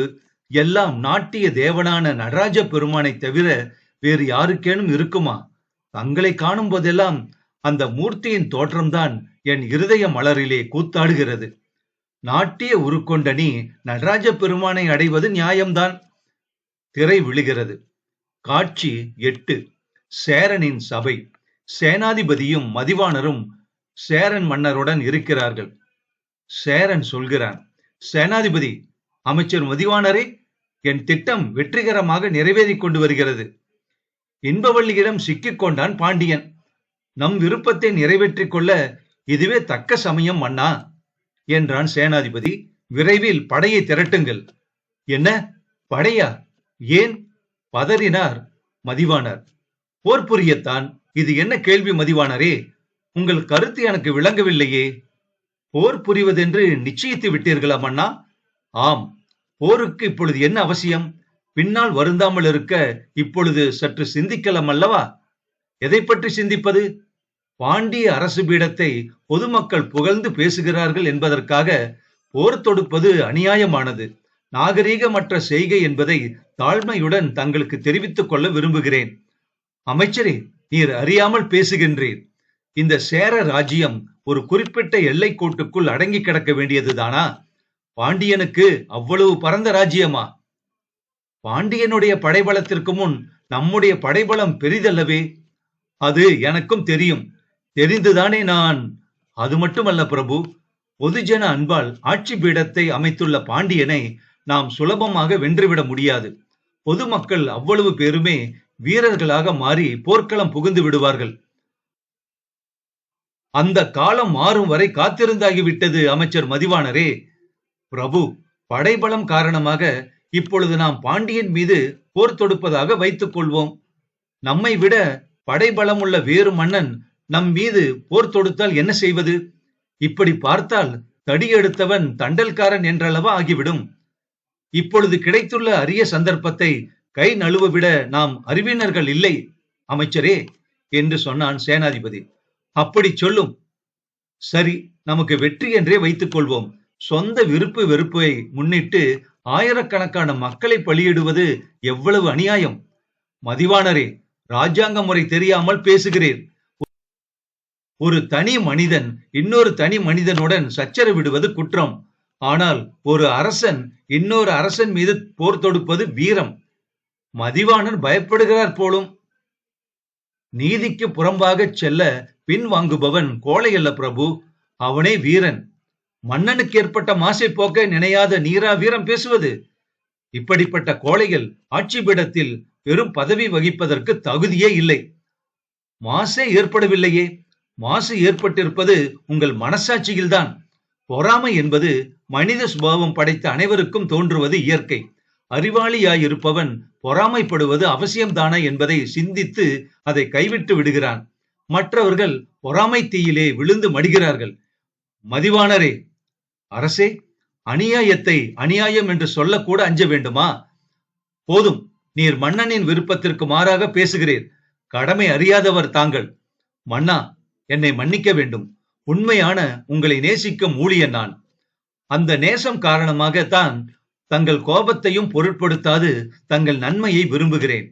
எல்லாம் நாட்டிய தேவனான நடராஜ பெருமானை தவிர வேறு யாருக்கேனும் இருக்குமா? தங்களை காணும் போதெல்லாம் அந்த மூர்த்தியின் தோற்றம்தான் என் இருதய மலரிலே கூத்தாடுகிறது. நாட்டிய உருக்கொண்ட நீ நடராஜ பெருமானை அடைவது நியாயம்தான். திரை விழுகிறது. காட்சி 8. சேரனின் சபை. சேனாதிபதியும் மதிவாணரும் சேரன் மன்னருடன் இருக்கிறார்கள். சேரன் சொல்கிறான், சேனாதிபதி, அமைச்சர் மதிவாணரே, என் திட்டம் வெற்றிகரமாக நிறைவேறிக் கொண்டு வருகிறது. இன்பவல்லியிடம் சிக்கிக் கொண்டான் பாண்டியன். நம் விருப்பத்தை நிறைவேற்றிக் கொள்ள இதுவே தக்க சமயம் மன்னா என்றான் சேனாதிபதி. விரைவில் படையை திரட்டுங்கள். என்ன படையா? ஏன்? பதறினார் மதிவாணர். போர் புரியத்தான். இது என்ன கேள்வி மதிவாணரே? உங்கள் கருத்து எனக்கு விளங்கவில்லையே. போர் புரிவதென்று நிச்சயித்து விட்டீர்களா மன்னா? ஆம். போருக்கு இப்பொழுது என்ன அவசியம்? பின்னால் வருந்தாமல் இருக்க இப்பொழுது சற்று சிந்திக்கலாம் அல்லவா? எதை பற்றி சிந்திப்பது? பாண்டிய அரசு பீடத்தை பொதுமக்கள் புகழ்ந்து பேசுகிறார்கள் என்பதற்காக போர் தொடுப்பது அநியாயமானது, நாகரீகமற்ற செய்கை என்பதை தாழ்மையுடன் தங்களுக்கு தெரிவித்துக் கொள்ள விரும்புகிறேன். அமைச்சரே, நீர் அறியாமல் பேசுகின்றீர். இந்த சேர ராஜ்யம் ஒரு குறிப்பிட்ட எல்லை கோட்டுக்குள் அடங்கி கிடக்க வேண்டியதுதானா? பாண்டியனுக்கு அவ்வளவு பரந்த ராஜ்யமா? பாண்டியனுடைய படைபலத்திற்கு முன் நம்முடைய படைபலம் பெரிதல்லவே? அது எனக்கும் தெரியும். தெரிந்துதானே நான் அது மட்டுமல்ல பிரபு, பொதுஜன அன்பால் ஆட்சி பீடத்தை அமைத்துள்ள பாண்டியனை நாம் சுலபமாக வென்றுவிட முடியாது. பொதுமக்கள் அவ்வளவு பேருமே வீரர்களாக மாறி போர்க்களம் புகுந்து விடுவார்கள். அந்த காலம் மாறும் வரை காத்திருந்தாகிவிட்டது அமைச்சர் மதிவாணரே. பிரபு, படைபலம் காரணமாக இப்பொழுது நாம் பாண்டியன் மீது போர் தொடுப்பதாக வைத்துக் கொள்வோம். நம்மை விட படைபலம் உள்ள வேறு மன்னன் நம் மீது போர் தொடுத்தால் என்ன செய்வது? இப்படி பார்த்தால் தடியெடுத்தவன் தண்டல்காரன் என்றளவா ஆகிவிடும். இப்பொழுது கிடைத்துள்ள அரிய சந்தர்ப்பத்தை கை நழுவ விட நாம் அறிவினர்கள் இல்லை அமைச்சரே என்று சொன்னான் சேனாதிபதி. அப்படி சொல்லும். சரி, நமக்கு வெற்றி என்றே வைத்துக் கொள்வோம். சொந்த விருப்பு வெறுப்பை முன்னிட்டு ஆயிரக்கணக்கான மக்களை பலியிடுவது எவ்வளவு அநியாயம்! மதிவாணரே, ராஜாங்க முறை தெரியாமல் பேசுகிறீர். ஒரு தனி மனிதன் இன்னொரு தனி மனிதனுடன் சச்சரவிடுவது குற்றம். ஆனால் ஒரு அரசன் இன்னொரு அரசன் மீது போர் தொடுப்பது வீரம். மதிவாணன் பயப்படுகிறார் போலும். நீதிக்கு புறம்பாக செல்ல பின் வாங்குபவன் கோழை அல்ல பிரபு, அவனே வீரன். மன்னனுக்கு ஏற்பட்ட மாசை போக்க நினையாத நீரா வீரம் பேசுவது? இப்படிப்பட்ட கோழைகள் ஆட்சி பீடத்தில் பெரும் பதவி வகிப்பதற்கு தகுதியே இல்லை. மாசே ஏற்படவில்லையே. மாசு ஏற்பட்டிருப்பது உங்கள் மனசாட்சியில்தான். பொறாமை என்பது மனித சுபாவம் படைத்த அனைவருக்கும் தோன்றுவது இயற்கை. அறிவாளியாயிருப்பவன் பொறாமைப்படுவது அவசியம்தானா என்பதை சிந்தித்து அதை கைவிட்டு விடுகிறான். மற்றவர்கள் பொறாமை தீயிலே விழுந்து மடிகிறார்கள். மதிவாணரே, அரசே, அநியாயத்தை அநியாயம் என்று சொல்லக்கூட அஞ்ச வேண்டுமா? போதும், நீர் மன்னனின் விருப்பத்திற்கு மாறாக பேசுகிறீர். கடமை அறியாதவர் தாங்கள். மன்னா, என்னை மன்னிக்க வேண்டும். உண்மையான உங்களை நேசிக்கும் ஊழியன் நான். அந்த நேசம் காரணமாகத்தான் தங்கள் கோபத்தையும் பொருட்படுத்தாது தங்கள் நன்மையை விரும்புகிறேன்.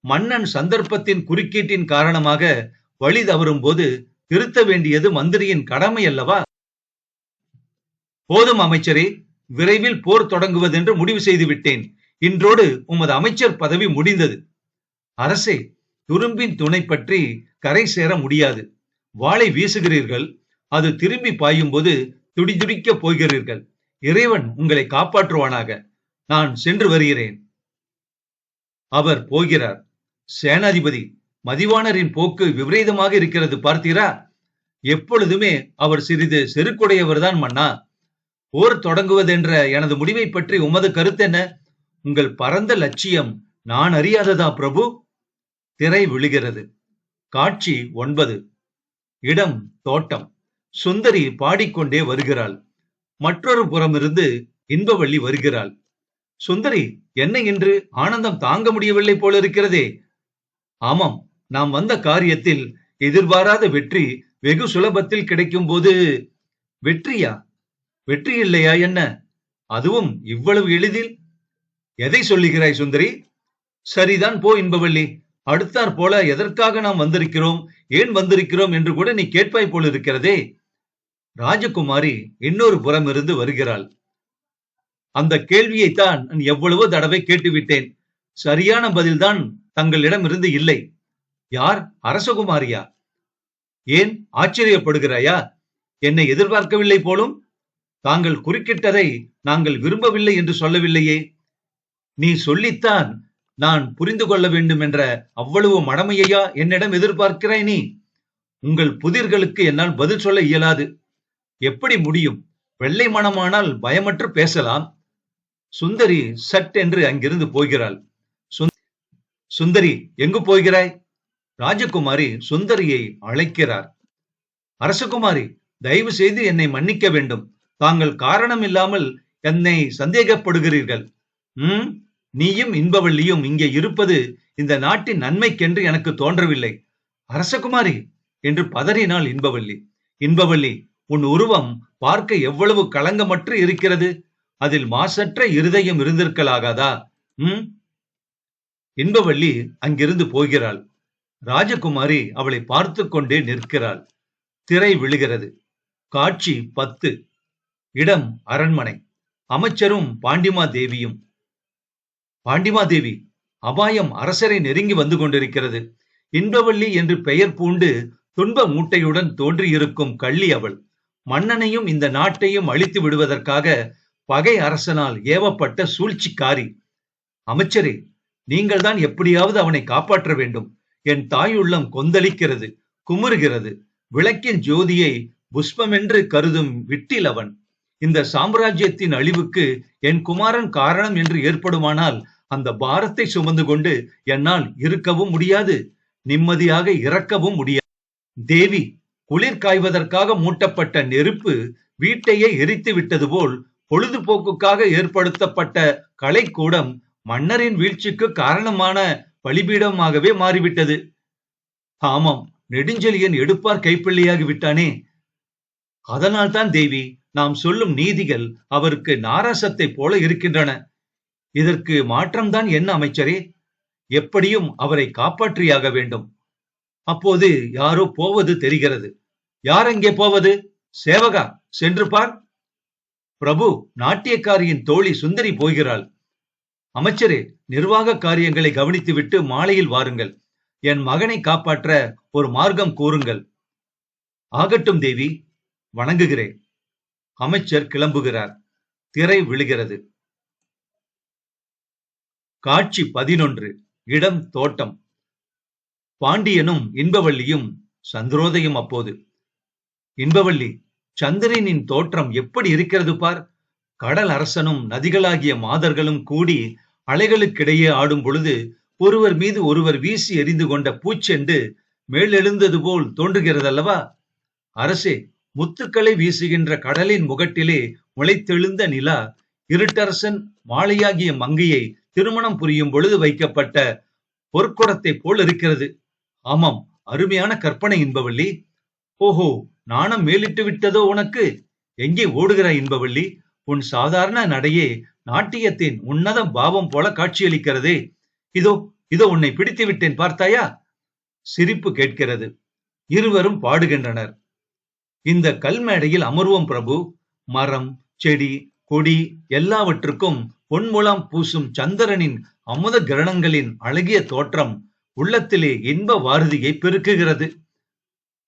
மன்னன் சந்தர்ப்பத்தின் குறுக்கீட்டின் காரணமாக வழி தவறும் போது திருத்த வேண்டியது மந்திரியின் கடமை அல்லவா? போதும் அமைச்சரே, விரைவில் போர் தொடங்குவதென்று முடிவு செய்து விட்டேன். இன்றோடு உமது அமைச்சர் பதவி முடிந்தது. அரசே, துரும்பின் துணை பற்றி கரை சேர முடியாது. வாளை வீசுகிறீர்கள், அது திரும்பி பாயும் போது துடிதுடிக்க போகிறீர்கள். இறைவன் உங்களை காப்பாற்றுவானாக. நான் சென்று வருகிறேன். அவர் போகிறார். சேனாதிபதி, மதிவாணரின் போக்கு விபரீதமாக இருக்கிறது பார்த்தீரா? எப்பொழுதுமே அவர் சிறிது செருக்குடையவர்தான் மன்னா. போர் தொடங்குவதென்ற எனது முடிவை பற்றி உமது கருத்தென்ன? உங்கள் பரந்த லட்சியம் நான் அறியாததா பிரபு? திரை விழுகிறது. காட்சி 9. இடம் தோட்டம். சுந்தரி பாடிக்கொண்டே வருகிறாள். மற்றொரு புறமிருந்து இன்பவள்ளி வருகிறாள். சுந்தரி, என்ன இன்று ஆனந்தம் தாங்க முடியவில்லை போல இருக்கிறதே? ஆமாம், நாம் வந்த காரியத்தில் எதிர்பாராத வெற்றி வெகு சுலபத்தில் கிடைக்கும் போது. வெற்றியா? வெற்றி இல்லையா என்ன? அதுவும் இவ்வளவு எளிதில்? எதை சொல்லுகிறாய் சுந்தரி? சரிதான் போ இன்பவள்ளி. அடுத்தாற் போல எதற்காக நாம் வந்திருக்கிறோம், ஏன் வந்திருக்கிறோம் என்று கூட நீ கேட்பாய் போல் இருக்கிறதே. ராஜகுமாரி இன்னொரு புறம் இருந்து வருகிறாள். அந்த கேள்வியைத்தான் நான் எவ்வளவோ தடவை கேட்டுவிட்டேன். சரியான பதில்தான் தங்களிடம் இருந்து இல்லை. யார்? அரசகுமாரியா? ஏன் ஆச்சரியப்படுகிறாயா? என்னை எதிர்பார்க்கவில்லை போலும். தாங்கள் குறுக்கிட்டதை நாங்கள் விரும்பவில்லை என்று சொல்லவில்லையே. நீ சொல்லித்தான் நான் புரிந்து கொள்ள வேண்டும் என்ற அவ்வளவு மடமையா என்னிடம் எதிர்பார்க்கிறாய் நீ? உங்கள் புதிர்களுக்கு என்னால் பதில் சொல்ல இயலாது. எப்படி முடியும்? வெள்ளை மனமானால் பயமற்று பேசலாம். சுந்தரி சட்டென்று அங்கிருந்து போகிறாள். சுந்தரி, எங்கு போகிறாய்? ராஜகுமாரி சுந்தரியை அழைக்கிறார். அரசகுமாரி, தயவு செய்து என்னை மன்னிக்க வேண்டும். தாங்கள் காரணம் இல்லாமல் என்னை சந்தேகப்படுகிறீர்கள். நீயும் இன்பவள்ளியும் இங்கே இருப்பது இந்த நாட்டின் நன்மைக்கென்று எனக்கு தோன்றவில்லை. அரசகுமாரி என்று பதறினாள் இன்பவள்ளி. இன்பவள்ளி, உன் உருவம் பார்க்க எவ்வளவு களங்கமற்று இருக்கிறது. அதில் மாசற்ற இருதயம் இருந்திருக்கலாகாதா? இன்பவள்ளி அங்கிருந்து போகிறாள். ராஜகுமாரி அவளை பார்த்து கொண்டே நிற்கிறாள். திரை விழுகிறது. காட்சி 10. இடம் அரண்மனை. அமைச்சரும் பாண்டிமா தேவியும். பாண்டிமாதேவி, அபாயம் அரசரை நெருங்கி வந்து கொண்டிருக்கிறது. இன்பவள்ளி என்று பெயர் பூண்டு துன்ப மூட்டையுடன் தோன்றியிருக்கும் கள்ளி அவள். மன்னனையும் இந்த நாட்டையும் அழித்து விடுவதற்காக பகை அரசனால் ஏவப்பட்ட சூழ்ச்சிக்காரி. அமைச்சரே, நீங்கள் தான் எப்படியாவது அவனை காப்பாற்ற வேண்டும். என் தாயுள்ளம் கொந்தளிக்கிறது, குமுறுகிறது. விளக்கின் ஜோதியை புஷ்பமென்று கருதும் விட்டில் அவன். இந்த சாம்ராஜ்யத்தின் அழிவுக்கு என் குமாரன் காரணம் என்று ஏற்படுமானால் அந்த பாரத்தை சுமந்து கொண்டு என்னால் இருக்கவும் முடியாது, நிம்மதியாக இறக்கவும் முடியாது. தேவி, குளிர் காய்வதற்காக மூட்டப்பட்ட நெருப்பு வீட்டையே எரித்து விட்டது போல் பொழுதுபோக்குக்காக ஏற்படுத்தப்பட்ட கலைக்கூடம் மன்னரின் வீழ்ச்சிக்கு காரணமான பலிபீடமாகவே மாறிவிட்டது. ஆமாம், நெடுஞ்செழியன் எடுப்பார் கைப்பிள்ளையாகி விட்டானே. அதனால்தான் தேவி, நாம் சொல்லும் நீதிகள் அவருக்கு நாராசத்தை போல இருக்கின்றன. இதற்கு மாற்றம்தான் என்ன அமைச்சரே? எப்படியும் அவரை காப்பாற்றியாக வேண்டும். அப்போது யாரோ போவது தெரிகிறது. யார் அங்கே போவது? சேவகா, சென்று பார். பிரபு, நாட்டியக்காரியின் தோழி சுந்தரி போகிறாள். அமைச்சரே, நிர்வாக காரியங்களை கவனித்துவிட்டு மாலையில் வாருங்கள். என் மகனை காப்பாற்ற ஒரு மார்க்கம் கூறுங்கள். ஆகட்டும் தேவி, வணங்குகிறேன். அமைச்சர் கிளம்புகிறார். திரை விழுகிறது. காட்சி 11. இடம் தோட்டம். பாண்டியனும் இன்பவள்ளியும் சந்திரோதயம். அப்போது, இன்பவள்ளி, சந்திரனின் தோற்றம் எப்படி இருக்கிறது பார். கடல் அரசனும் நதிகளாகிய மாதர்களும் கூடி அலைகளுக்கிடையே ஆடும் பொழுது ஒருவர் மீது ஒருவர் வீசி எறிந்து கொண்ட பூச்செண்டு மேலெழுந்தது போல் தோன்றுகிறதல்லவா? அரசே, முத்துக்களை வீசுகின்ற கடலின் முகட்டிலே முளைத்தெழுந்த நிலா இருட்டரசன் மாலையாகிய மங்கையை திருமணம் புரியும் பொழுது வைக்கப்பட்ட பொற்குடத்தை போல் இருக்கிறது. ஆமாம், அருமையான கற்பனை இன்பவள்ளி. ஓஹோ, நாணம் மேலிட்டு விட்டதோ உனக்கு? எங்கே ஓடுகிறாய் இன்பவள்ளி? உன் சாதாரண நடையே நாட்டியத்தின் உன்னத பாவம் போல காட்சியளிக்கிறதே. இதோ இதோ உன்னை பிடித்து விட்டேன், பார்த்தாயா? சிரிப்பு கேட்கிறது. இருவரும் பாடுகின்றனர். இந்த கல்மேடையில் அமர்வோம் பிரபு. மரம், செடி, கொடி எல்லாவற்றுக்கும் பொன்முலாம் பூசும் சந்திரனின் அமுத கிரணங்களின் அழகிய தோற்றம் உள்ளத்திலே இன்ப வாரதியை பெருக்குகிறது.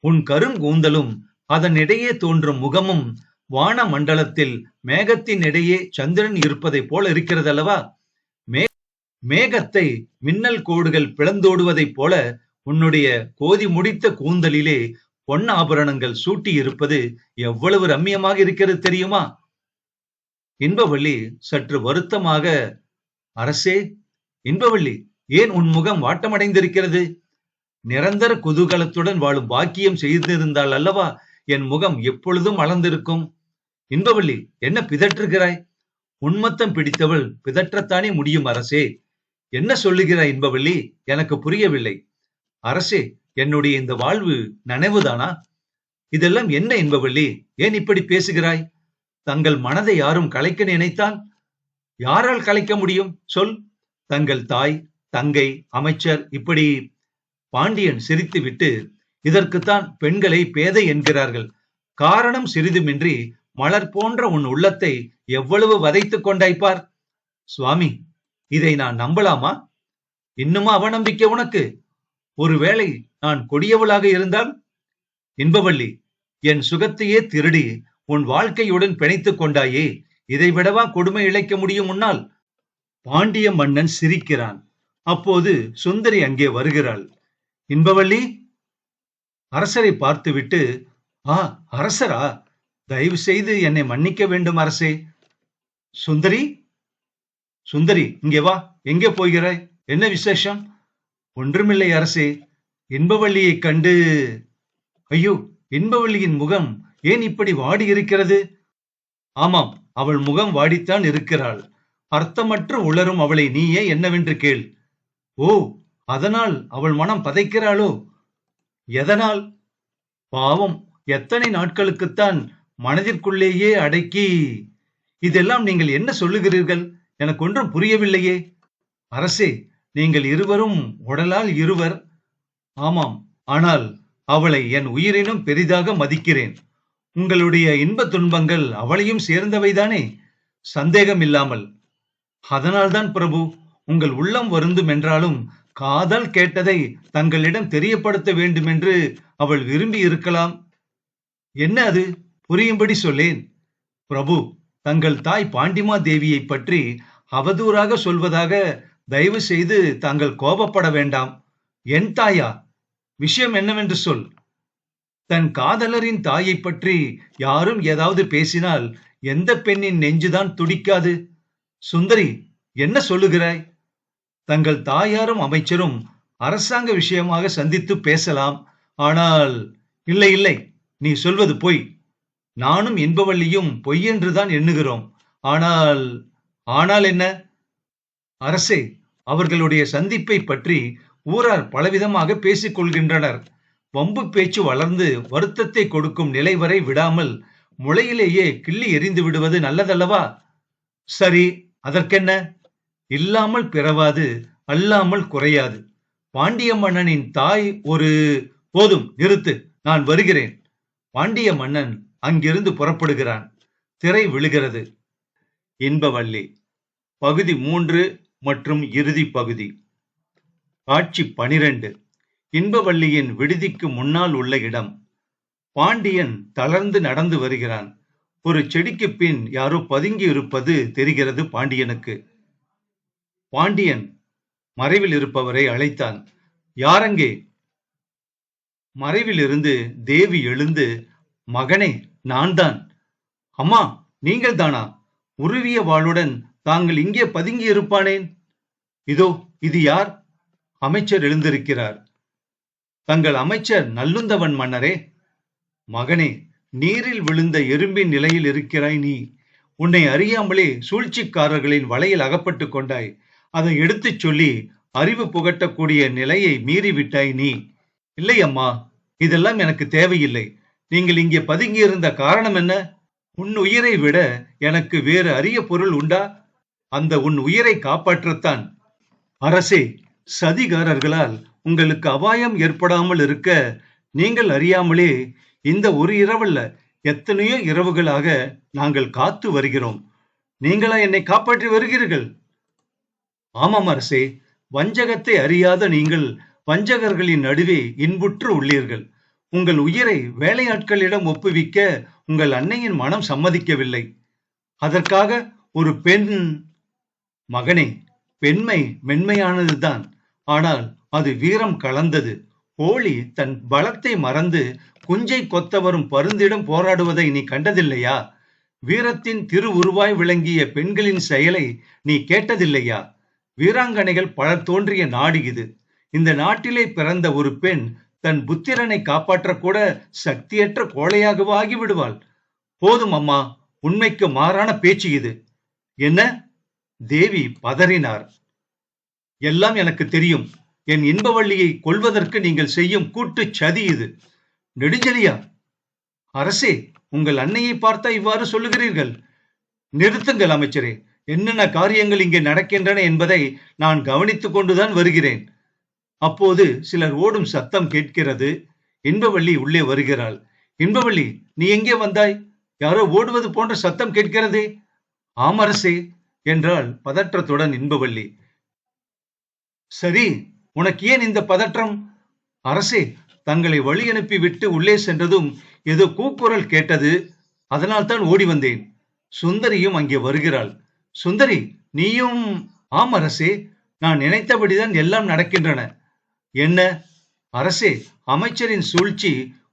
உன் கருங்கூந்தலும் அதனிடையே தோன்றும் முகமும் வான மண்டலத்தில் மேகத்தின் இடையே சந்திரன் இருப்பதை போல இருக்கிறதல்லவா? மேகத்தை மின்னல் கோடுகள் பிளந்தோடுவதைப் போல உன்னுடைய கோதி முடித்த கூந்தலிலே பொன் ஆபரணங்கள் சூட்டி இருப்பது எவ்வளவு ரம்மியமாக இருக்கிறது தெரியுமா? இன்பவள்ளி சற்று வருத்தமாக, அரசே, இன்பவள்ளி, ஏன் உன் முகம் வாட்டமடைந்திருக்கிறது? நிரந்தர குதூகலத்துடன் வாழும் பாக்கியம் செய்திருந்தால் அல்லவா என் முகம் எப்பொழுதும் மலர்ந்திருக்கும். இன்பவள்ளி, என்ன பிதற்றுகிறாய்? உன்மத்தம் பிடித்தவள் பிதற்றத்தானே முடியும் அரசே. என்ன சொல்லுகிறாய் இன்பவள்ளி? எனக்கு புரியவில்லை. அரசே, என்னுடைய இந்த வாழ்வு நனவுதானா? இதெல்லாம் என்ன இன்பவள்ளி? ஏன் இப்படி பேசுகிறாய்? தங்கள் மனதை யாரும் கலைக்க நினைத்தால் யாரால் கலைக்க முடியும் சொல்? தங்கள் தாய், தங்கை, அமைச்சர், இப்படி. பாண்டியன் சிரித்துவிட்டு, இதற்குத்தான் பெண்களை பேதை என்கிறார்கள். காரணம் சிறிதுமின்றி மலர் போன்ற உன் உள்ளத்தை எவ்வளவு வதைத்துக் கொண்டாய்ப்பார். சுவாமி, இதை நான் நம்பலாமா? இன்னுமா அவநம்பிக்கை உனக்கு? ஒருவேளை நான் கொடியவளாக இருந்தால்? இன்பவள்ளி, என் சுகத்தையே திருடி உன் வாழ்க்கையுடன் பிணைத்துக் கொண்டாயே, இதை விடவா கொடுமை இழைக்க முடியும் உன்னால்? பாண்டிய மன்னன் சிரிக்கிறான். அப்போது சுந்தரி அங்கே வருகிறாள். இன்பவள்ளி, அரசரை பார்த்துவிட்டு, அரசரா? தயவு செய்து என்னை மன்னிக்க வேண்டும் அரசே. சுந்தரி, சுந்தரி, இங்கே வா. எங்கே போகிறாய்? என்ன விசேஷம்? ஒன்றுமில்லை அரசே. இன்பவள்ளியை கண்டு. ஐயோ, இன்பவள்ளியின் முகம் ஏன் இப்படி வாடி இருக்கிறது? ஆமாம், அவள் முகம் வாடித்தான் இருக்கிறாள். அர்த்தமற்று உளரும் அவளை நீயே என்னவென்று கேள். ஓ, அதனால் அவள் மனம் பதைக்கிறாளோ? எதனால்? பாவம், எத்தனை நாட்களுக்குத்தான் மனதிற்குள்ளேயே அடக்கி. இதெல்லாம் நீங்கள் என்ன சொல்லுகிறீர்கள்? எனக்கு ஒன்றும் புரியவில்லையே. அரசே, நீங்கள் இருவரும் உடலால் இருவர். ஆமாம், ஆனால் அவளை என் உயிரினும் பெரிதாக மதிக்கிறேன். உங்களுடைய இன்ப துன்பங்கள் அவளையும் சேர்ந்தவைதானே? சந்தேகம் இல்லாமல். அதனால்தான் பிரபு, உங்கள் உள்ளம் வருந்தும் என்றாலும் காதல் கேட்டதை தங்களிடம் தெரியப்படுத்த வேண்டும் என்று அவள் விரும்பி இருக்கலாம். என்ன அது? புரியும்படி சொல்லேன். பிரபு, தங்கள் தாய் பாண்டிமா தேவியை பற்றி அவதூறாக சொல்வதாக தயவு செய்து தாங்கள் கோபப்பட வேண்டாம். என் தாயா? விஷயம் என்னவென்று சொல். தன் காதலரின் தாயை பற்றி யாரும் ஏதாவது பேசினால் எந்த பெண்ணின் நெஞ்சுதான் துடிக்காது? சுந்தரி, என்ன சொல்லுகிறாய்? தங்கள் தாயாரும் அமைச்சரும் அரசாங்க விஷயமாக சந்தித்து பேசலாம். ஆனால் இல்லை இல்லை, நீ சொல்வது பொய். நானும் இன்பவள்ளியும் பொய்யென்றுதான் எண்ணுகிறோம். ஆனால் ஆனால் என்ன? அரசே, அவர்களுடைய சந்திப்பை பற்றி ஊரார் பலவிதமாக பேசிக் கொள்கின்றனர். வம்பு பேச்சு வளர்ந்து வருத்தத்தை கொடுக்கும் நிலை வரை விடாமல் முளையிலேயே கிள்ளி எறிந்து விடுவது நல்லதல்லவா? சரி, அதற்கென்ன? இல்லாமல் பிறவாது, அல்லாமல் குறையாது. பாண்டிய மன்னனின் தாய் ஒரு... போதும், நிறுத்து, நான் வருகிறேன். பாண்டிய மன்னன் அங்கிருந்து புறப்படுகிறான். திரை விழுகிறது. இன்பவள்ளி பகுதி 3 மற்றும் இறுதி பகுதி. காட்சி 12. இன்பவள்ளியின் விடுதிக்கு முன்னால் உள்ள இடம். பாண்டியன் தளர்ந்து நடந்து வருகிறான். ஒரு செடிக்கு பின் யாரோ பதுங்கி இருப்பது தெரிகிறது பாண்டியனுக்கு. பாண்டியன் மறைவில் இருப்பவரை அழைத்தான். யாரங்கே? மறைவில் இருந்து தேவி எழுந்து, மகனே, நான் தான். அம்மா, நீங்கள் தானா? உருவிய வாளுடன் தாங்கள் இங்கே பதுங்கி இருப்பானேன்? இதோ, இது யார்? அமைச்சர் எழுந்திருக்கிறார். தங்கள் அமைச்சர் நல்லுந்தவன் மன்னரே. மகனே, நீரில் விழுந்த எறும்பின் நிலையில் இருக்கிறாய் நீ. உன்னை அறியாமலே சூழ்ச்சிக்காரர்களின் வலையில் அகப்பட்டு கொண்டாய். அதை எடுத்துச் சொல்லி அறிவு புகட்டக்கூடிய நிலையை மீறிவிட்டாய் நீ. இல்லை அம்மா, இதெல்லாம் எனக்கு தேவையில்லை. நீங்கள் இங்கே பதுங்கியிருந்த காரணம் என்ன? உன் உயிரை விட எனக்கு வேறு அரிய பொருள் உண்டா? அந்த உன் உயிரை காப்பாற்றத்தான். அரசே, சதிகாரர்களால் உங்களுக்கு அபாயம் ஏற்படாமல் இருக்க நீங்கள் அறியாமலே இந்த ஒரு இரவல்ல, எத்தனையோ இரவுகளாக நாங்கள் காத்து வருகிறோம். நீங்களா என்னை காப்பாற்றி வருகிறீர்கள்? ஆமாம் அரசே, வஞ்சகத்தை அறியாத நீங்கள் வஞ்சகர்களின் நடுவே இன்புற்று உள்ளீர்கள். உங்கள் உயிரை வேலையாட்களிடம் ஒப்புவிக்க உங்கள் அன்னையின் மனம் சம்மதிக்கவில்லை. அதற்காக ஒரு பெண்... மகனே, பெண்மை மென்மையானதுதான். ஆனால் அது வீரம் கலந்தது. கோழி தன் பலத்தை மறந்து குஞ்சை கொத்த வரும் பருந்திடம் போராடுவதை நீ கண்டதில்லையா? வீரத்தின் திருவுருவாய் விளங்கிய பெண்களின் செயலை நீ கேட்டதில்லையா? வீராங்கனைகள் பலர் தோன்றிய நாடு இது. இந்த நாட்டிலே பிறந்த ஒரு பெண் தன் புத்திரனை காப்பாற்றக்கூட சக்தியற்ற கோழையாகவா ஆகிவிடுவாள்? போதும் அம்மா, உண்மைக்கு மாறான பேச்சு இது. என்ன? தேவி பதறினார். எல்லாம் எனக்கு தெரியும். என் இன்பவள்ளியை கொல்வதற்கு நீங்கள் செய்யும் கூட்டு சதி இது. நெடுஞ்செழியா? அரசே, உங்கள் அன்னையை பார்த்தா இவ்வாறு சொல்லுகிறீர்கள்? நிறுத்துங்கள் அமைச்சரே. என்னென்ன காரியங்கள் இங்கே நடக்கின்றன என்பதை நான் கவனித்துக் கொண்டுதான் வருகிறேன். அப்போது சிலர் ஓடும் சத்தம் கேட்கிறது. இன்பவள்ளி உள்ளே வருகிறாள். இன்பவள்ளி, நீ எங்கே வந்தாய்? யாரோ ஓடுவது போன்ற சத்தம் கேட்கிறதே. ஆமரசே என்றாள் பதற்றத்துடன் இன்பவள்ளி. சரி, உனக்கு ஏன் இந்த பதற்றம்? அரசே, தங்களை வழி அனுப்பி விட்டு உள்ளே சென்றதும் ஏதோ கூக்குரல் கேட்டது. அதனால் தான் ஓடி வந்தேன். சுந்தரியும் அங்கே வருகிறாள். சுந்தரி, நீயும்? ஆம் அரசே, நான் நினைத்தபடிதான் எல்லாம் நடக்கின்றன. என்ன? அரசே, அமைச்சரின் சூழ்ச்சி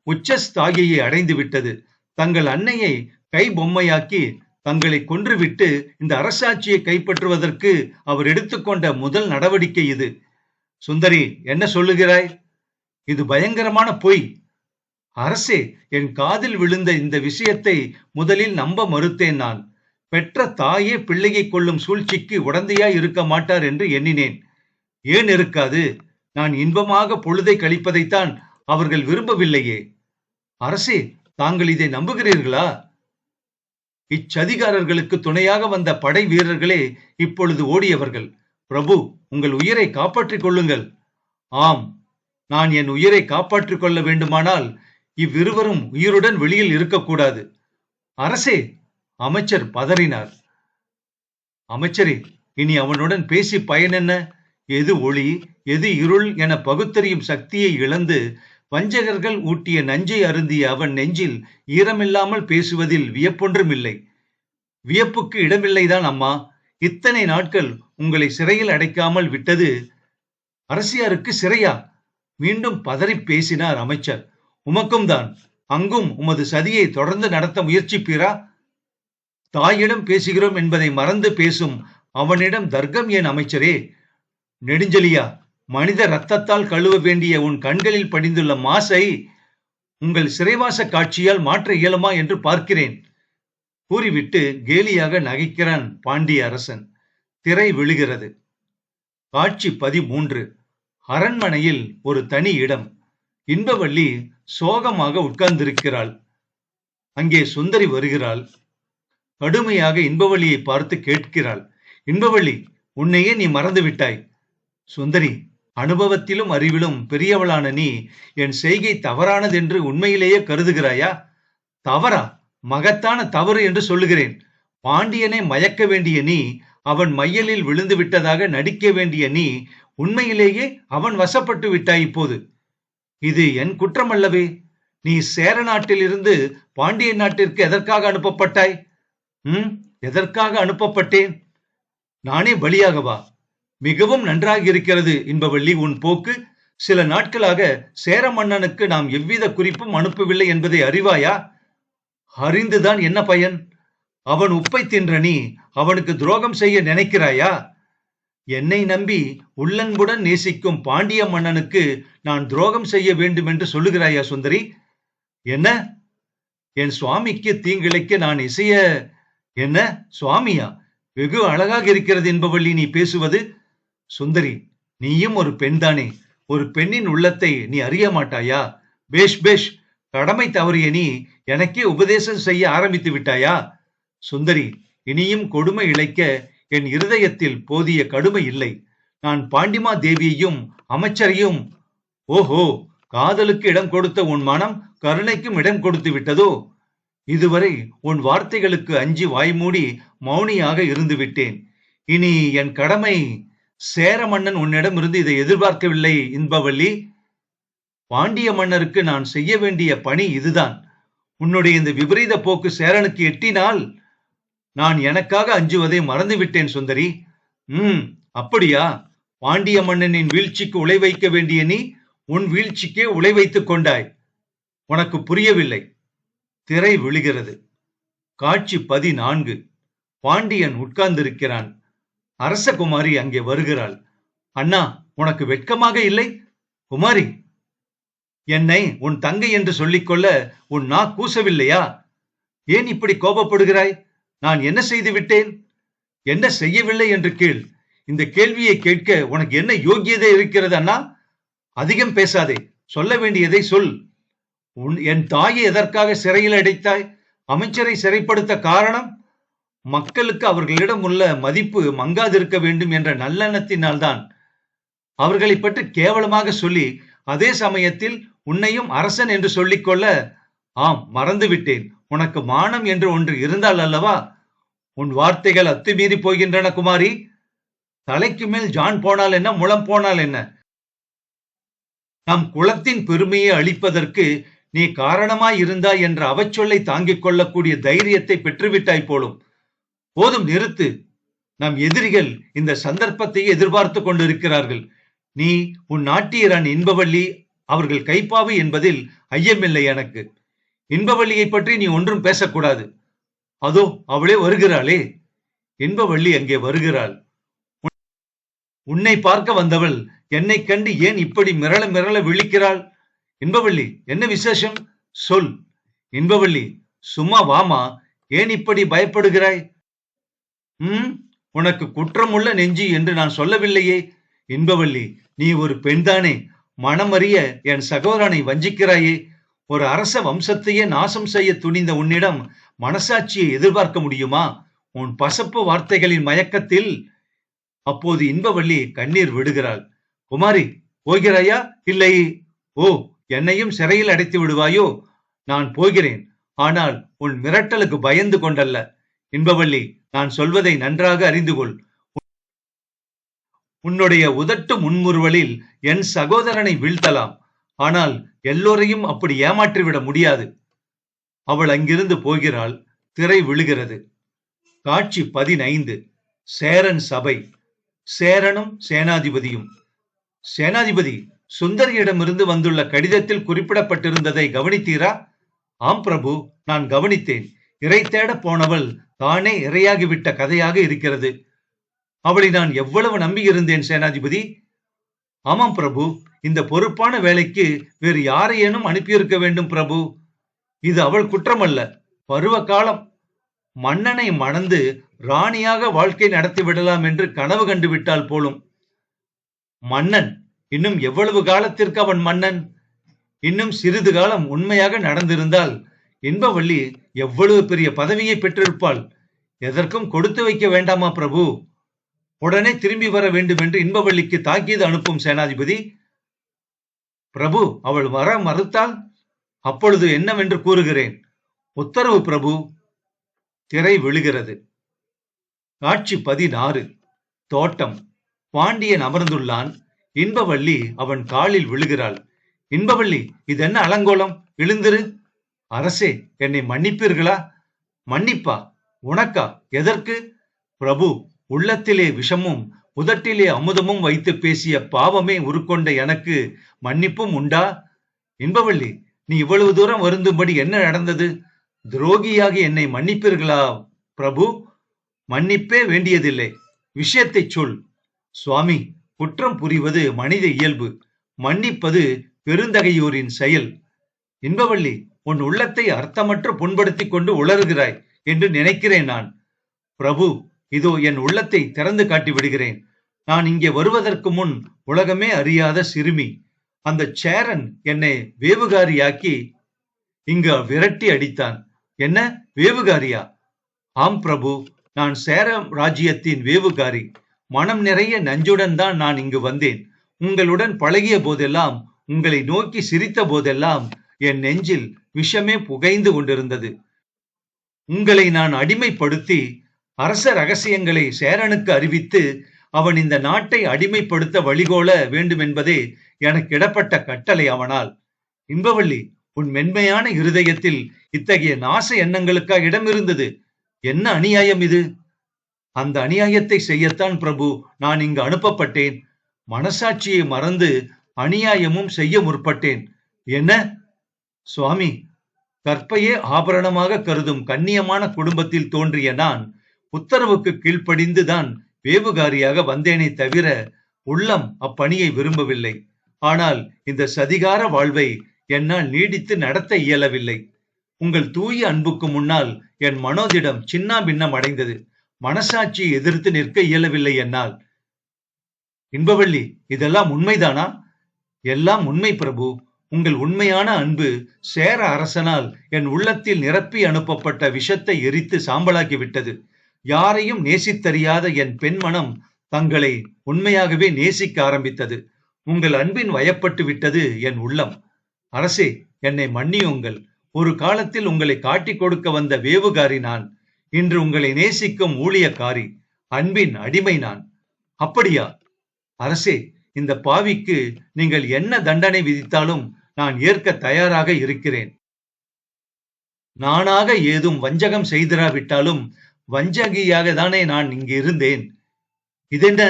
உச்சஸ்தாகியை அடைந்து விட்டது. தங்கள் அன்னையை கை பொம்மையாக்கி தங்களை கொன்றுவிட்டு இந்த அரசாட்சியை கைப்பற்றுவதற்கு அவர் எடுத்துக்கொண்ட முதல் நடவடிக்கை இது. சுந்தரி, என்ன சொல்லுகிறாய்? இது பயங்கரமான பொய். அரசே, என் காதில் விழுந்த இந்த விஷயத்தை முதலில் நம்ப மறுத்தேன். நான் பெற்ற தாயே பிள்ளையை கொள்ளும் சூழ்ச்சிக்கு உடந்தையாய் இருக்க மாட்டார் என்று எண்ணினேன். ஏன் இருக்காது? நான் இன்பமாக பொழுதை கழிப்பதைத்தான் அவர்கள் விரும்பவில்லையே. அரசே, தாங்கள் இதை நம்புகிறீர்களா? இச்சதிகாரர்களுக்கு துணையாக வந்த படை வீரர்களே இப்பொழுது ஓடியவர்கள். பிரபு, உங்கள் உயிரை காப்பாற்றிக் கொள்ளுங்கள். ஆம், நான் என் உயிரை காப்பாற்றிக் கொள்ள வேண்டுமானால் இவ்விருவரும் உயிருடன் வெளியில் இருக்கக்கூடாது. அரசே, அமைச்சர் பதறினார். அமைச்சரே, இனி அவனுடன் பேசி பயன் என்ன? எது ஒளி, எது இருள் என பகுத்தறியும் சக்தியை இழந்து வஞ்சகர்கள் ஊட்டிய நஞ்சை அருந்திய அவன் நெஞ்சில் ஈரமில்லாமல் பேசுவதில் வியப்பொன்றுமில்லை. வியப்புக்கு இடமில்லைதான் அம்மா. இத்தனை நாட்கள் உங்களை சிறையில் அடைக்காமல் விட்டது. அரசியாருக்கு சிறையா? மீண்டும் பதறி பேசினார் அமைச்சர். உமக்கும் தான். அங்கும் உமது சதியை தொடர்ந்து நடத்த முயற்சிப்பீரா? தாயிடம் பேசுகிறோம் என்பதை மறந்து பேசும் அவனிடம் தர்க்கம் ஏன் அமைச்சரே? நெடுஞ்செழியா, மனித ரத்தத்தால் கழுவ வேண்டிய உன் கண்களில் படிந்துள்ள மாசை உங்கள் சிறைவாச காட்சியால் மாற்ற இயலுமா என்று பார்க்கிறேன் கூறிவிட்டு கேலியாக நகைக்கிறான் பாண்டிய அரசன். திரை விழுகிறது. காட்சி 13. அரண்மனையில் ஒரு தனி இடம். இன்பவள்ளி சோகமாக உட்கார்ந்திருக்கிறாள். அங்கே சுந்தரி வருகிறாள். கடுமையாக இன்பவள்ளியை பார்த்து கேட்கிறாள். இன்பவள்ளி, உன்னையே நீ மறந்து விட்டாய். சுந்தரி, அனுபவத்திலும் அறிவிலும் பெரியவளான நீ என் செய்கை தவறானது என்று உண்மையிலேயே கருதுகிறாயா? தவறா? மகத்தான தவறு என்று சொல்லுகிறேன். பாண்டியனை மயக்க வேண்டிய நீ, அவன் மையலில் விழுந்து விட்டதாக நடிக்க வேண்டிய நீ, உண்மையிலேயே அவன் வசப்பட்டு விட்டாய் இப்போது. இது என் குற்றம் அல்லவே. நீ சேர நாட்டிலிருந்து பாண்டிய நாட்டிற்கு எதற்காக அனுப்பப்பட்டாய்? எதற்காக அனுப்பப்பட்டேன்? நானே பலியாகவா? மிகவும் நன்றாக இருக்கிறது இன்பவள்ளி உன் போக்கு. சில நாட்களாக சேர மன்னனுக்கு நாம் எவ்வித குறிப்பும் அனுப்பவில்லை என்பதை அறிவாயா? அறிந்துதான் என்ன பயன்? அவன் உப்பை தின்ற நீ அவனுக்கு துரோகம் செய்ய நினைக்கிறாயா? என்னை நம்பி உள்ளன்புடன் நேசிக்கும் பாண்டிய மன்னனுக்கு நான் துரோகம் செய்ய வேண்டும் என்று சொல்லுகிறாயா சுந்தரி? என்ன? என் சுவாமிக்கு தீங்கிழைக்க நான் இசைய? என்ன சுவாமியா? வெகு அழகாக இருக்கிறது என்பவள்ளி நீ பேசுவது. சுந்தரி, நீயும் ஒரு பெண்தானே. ஒரு பெண்ணின் உள்ளத்தை நீ அறிய மாட்டாயா? பேஷ் பேஷ், கடமை தவறிய நீ எனக்கே உபதேசம் செய்ய ஆரம்பித்து விட்டாயா? சுந்தரி, இனியும் கொடுமை இழைக்க என் இருதயத்தில் போதிய கடுமை இல்லை. நான் பாண்டிமா தேவியையும் அமைச்சரையும். ஓஹோ, காதலுக்கு இடம் கொடுத்த உன் மனம் கருணைக்கும் இடம் கொடுத்து விட்டதோ? இதுவரை உன் வார்த்தைகளுக்கு அஞ்சி வாய்மூடி மௌனியாக இருந்து விட்டேன். இனி என் கடமை. சேர மன்னன் உன்னிடம் இருந்து இதை எதிர்பார்க்கவில்லை இன்பவள்ளி. பாண்டிய மன்னருக்கு நான் செய்ய வேண்டிய பணி இதுதான். உன்னுடைய இந்த விபரீத போக்கு சேரனுக்கு எட்டினால் நான் எனக்காக அஞ்சுவதை மறந்துவிட்டேன் சுந்தரி. அப்படியா? பாண்டிய மன்னனின் வீழ்ச்சிக்கு உலை வைக்க வேண்டிய நீ உன் வீழ்ச்சிக்கே உலை வைத்துக் கொண்டாய். உனக்கு புரியவில்லை. திரை விழுகிறது. காட்சி 14. பாண்டியன் உட்கார்ந்திருக்கிறான். அரசகுமாரி அங்கே வருகிறாள். அண்ணா, உனக்கு வெட்கமாக இல்லை? குமாரி, என்னை உன் தங்கை என்று சொல்லிக்கொள்ள உன் நா கூசவில்லையா? ஏன் இப்படி கோபப்படுகிறாய்? நான் என்ன செய்து விட்டேன்? என்ன செய்யவில்லை என்று கேள். இந்த கேள்வியை கேட்க உனக்கு என்ன யோகியதை இருக்கிறது அண்ணா? அதிகம் பேசாதே, சொல்ல வேண்டியதை சொல். என் தாயை எதற்காக சிறையில் அடைத்தாய்? அமைச்சரை சிறைப்படுத்த காரணம்? மக்களுக்கு அவர்களிடம் உள்ள மதிப்பு மங்காதிருக்க வேண்டும் என்ற நல்லெண்ணத்தினால்தான். அவர்களை பற்றி கேவலமாக சொல்லி அதே சமயத்தில் உன்னையும் அரசன் என்று சொல்லிக்கொள்ள. ஆம், மறந்துவிட்டேன். உனக்கு மானம் என்று ஒன்று இருந்தால் அல்லவா? உன் வார்த்தைகள் அத்துமீறி போகின்றன குமாரி. தலைக்கு மேல் ஜான் போனால் என்ன, முளம் போனால் என்ன? நம் குலத்தின் பெருமையை அளிப்பதற்கு நீ காரணமாய் இருந்தாய் என்ற அவச்சொல்லை தாங்கிக் கொள்ளக்கூடிய தைரியத்தை பெற்றுவிட்டாய் போலும். போதும், நிறுத்து. நம் எதிரிகள் இந்த சந்தர்ப்பத்தை எதிர்பார்த்து கொண்டிருக்கிறார்கள். நீ உன் நாட்டியரான் இன்பவள்ளி அவர்கள் கைப்பாவை என்பதில் ஐயமில்லை எனக்கு. இன்பவள்ளியை பற்றி நீ ஒன்றும் பேசக்கூடாது. அதோ அவளே வருகிறாளே. இன்பவள்ளி அங்கே வருகிறாள். உன்னை பார்க்க வந்தவள் என்னை கண்டு ஏன் இப்படி மிரள மிரள விழிக்கிறாள்? இன்பவள்ளி, என்ன விசேஷம்? சொல். இன்பவள்ளி, சும்மா வாமா. ஏன் இப்படி பயப்படுகிறாய்? உனக்கு குற்றமுள்ள நெஞ்சு என்று நான் சொல்லவில்லையே. இன்பவள்ளி, நீ ஒரு பெண்தானே. மனமறிய என் சகோதரனை வஞ்சிக்கிறாயே. ஒரு அரச வம்சத்தையே நாசம் செய்ய துணிந்த உன்னிடம் மனசாட்சியை எதிர்பார்க்க முடியுமா? உன் பசப்பு வார்த்தைகளின் மயக்கத்தில். அப்போது இன்பவள்ளி கண்ணீர் விடுகிறாள். குமாரி, போகிறாயா? இல்லை. ஓ, என்னையும் சிறையில் அடைத்து விடுவாயோ? நான் போகிறேன். ஆனால் உன் மிரட்டலுக்கு பயந்து கொண்டல்ல. இன்பவள்ளி, நான் சொல்வதை நன்றாக அறிந்து கொள். உன்னுடைய உதட்டு முன்முறுவலில் என் சகோதரனை வீழ்த்தலாம். ஆனால் எல்லோரையும் அப்படி ஏமாற்றிவிட முடியாது. அவள் அங்கிருந்து போகிறாள். திரை விழுகிறது. காட்சி 15. சேரன் சபை. சேரனும் சேனாதிபதியும். சேனாதிபதி, சுந்தரியிடமிருந்து வந்துள்ள கடிதத்தில் குறிப்பிடப்பட்டிருந்ததை கவனித்தீரா? ஆம் பிரபு, நான் கவனித்தேன். இறை தேட போனவள் தானே இரையாகிவிட்ட கதையாக இருக்கிறது. அவளை நான் எவ்வளவு நம்பியிருந்தேன் சேனாதிபதி. ஆமாம் பிரபு, இந்த பொறுப்பான வேலைக்கு வேறு யாரையேனும் அனுப்பியிருக்க வேண்டும் பிரபு. இது அவள் குற்றமல்ல, பருவ காலம். மன்னனை மணந்து ராணியாக வாழ்க்கை நடத்தி விடலாம் என்று கனவு கண்டு விட்டால் போலும். மன்னன் இன்னும் எவ்வளவு காலத்திற்கு அவன் மன்னன்? இன்னும் சிறிது காலம் உண்மையாக நடந்திருந்தால் இன்பவள்ளி எவ்வளவு பெரிய பதவியை பெற்றிருப்பாள். எதற்கும் கொடுத்து வைக்க வேண்டாமா பிரபு? உடனே திரும்பி வர வேண்டும் என்று இன்பவள்ளிக்கு தாக்கீது அனுப்பும் சேனாதிபதி. பிரபு, அவள் வர மறுத்தால் அப்பொழுது என்னவென்று கூறுகிறேன். உத்தரவு பிரபு. திரை விழுகிறது. காட்சி 16. தோட்டம். பாண்டியன் அமர்ந்துள்ளான். இன்பவள்ளி அவன் காலில் விழுகிறாள். இன்பவள்ளி, இதென்ன அலங்கோலம்? எழுந்திரு. அரசே, என்னை மன்னிப்பீர்களா? மன்னிப்பா? உனக்கா? எதற்கு? பிரபு, உள்ளத்திலே விஷமும் உதட்டிலே அமுதமும் வைத்து பேசிய பாவமே உருக்கொண்ட எனக்கு மன்னிப்பும் உண்டா? இன்பவள்ளி, நீ இவ்வளவு தூரம் வருந்தும்படி என்ன நடந்தது? துரோகியாகி என்னை மன்னிப்பீர்களா பிரபு? மன்னிப்பே வேண்டியதில்லை. விஷயத்தை சொல். சுவாமி, குற்றம் புரிவது மனித இயல்பு. மன்னிப்பது பெருந்தகையோரின் செயல். இன்பவள்ளி, உன் உள்ளத்தை அர்த்தமற்ற புண்படுத்திக் கொண்டு உளறுகிறாய் என்று நினைக்கிறேன் நான். பிரபு, இதோ என் உள்ளத்தை திறந்து காட்டி விடுகிறேன். நான் இங்கே வருவதற்கு முன் உலகமே அறியாத சிறுமி. அந்த சேரன் என்னை வேவுகாரியாக்கி இங்கு விரட்டி அடித்தான். என்ன, வேவுகாரியா? ஆம் பிரபு, நான் சேர ராஜ்யத்தின் வேவுகாரி. மனம் நிறைய நஞ்சுடன் தான் நான் இங்கு வந்தேன். உங்களுடன் பழகிய போதெல்லாம், உங்களை நோக்கி சிரித்த போதெல்லாம் என் நெஞ்சில் விஷமே புகைந்து கொண்டிருந்தது. உங்களை நான் அடிமைப்படுத்தி அரச ரகசியங்களை சேரனுக்கு அறிவித்து அவன் இந்த நாட்டை அடிமைப்படுத்த வழிகோல வேண்டும் என்பதே எனக்கு இடப்பட்ட கட்டளை அவனால். இன்பவள்ளி, உன் மென்மையான இருதயத்தில் இத்தகைய நாச எண்ணங்களுக்கா இடம் இருந்தது? என்ன அநியாயம் இது? அந்த அநியாயத்தை செய்யத்தான் பிரபு நான் இங்கு அனுப்பப்பட்டேன். மனசாட்சியை மறந்து அநியாயமும் செய்ய முற்பட்டேன். என்ன சுவாமி, கற்பையே ஆபரணமாக கருதும் கண்ணியமான குடும்பத்தில் தோன்றிய நான் உத்தரவுக்கு கீழ்ப்படிந்துதான் வேவுகாரியாக வந்தேனே தவிர உள்ளம் அப்பணியை விரும்பவில்லை. ஆனால் இந்த சதிகார வாழ்வை என்னால் நீடித்து நடத்த இயலவில்லை. உங்கள் தூய அன்புக்கு முன்னால் என் மனோதிடம் சின்னா பின்னம் அடைந்தது. மனசாட்சியை எதிர்த்து நிற்க இயலவில்லை என்னால். இன்பவள்ளி, இதெல்லாம் உண்மைதானா? எல்லாம் உண்மை பிரபு. உங்கள் உண்மையான அன்பு சேர அரசனால் என் உள்ளத்தில் நிரப்பி அனுப்பப்பட்ட விஷத்தை எரித்து சாம்பலாக்கி விட்டது. யாரையும் நேசித்தறியாத என் பெண்மனம் தங்களை உண்மையாகவே நேசிக்க ஆரம்பித்தது. உங்கள் அன்பின் வயப்பட்டு விட்டது என் உள்ளம். அரசே, என்னை மன்னியுங்கள். ஒரு காலத்தில் உங்களை காட்டிக் கொடுக்க வந்த வேவுகாரி நான். இன்று உங்களை நேசிக்கும் ஊழியக்காரி, அன்பின் அடிமை நான். அப்படியா? அரசே, இந்த பாவிக்கு நீங்கள் என்ன தண்டனை விதித்தாலும் நான் ஏற்க தயாராக இருக்கிறேன். நானாக ஏதும் வஞ்சகம் செய்திராவிட்டாலும் வஞ்சகியாக தானே நான் இங்கு இருந்தேன். இதென்ன?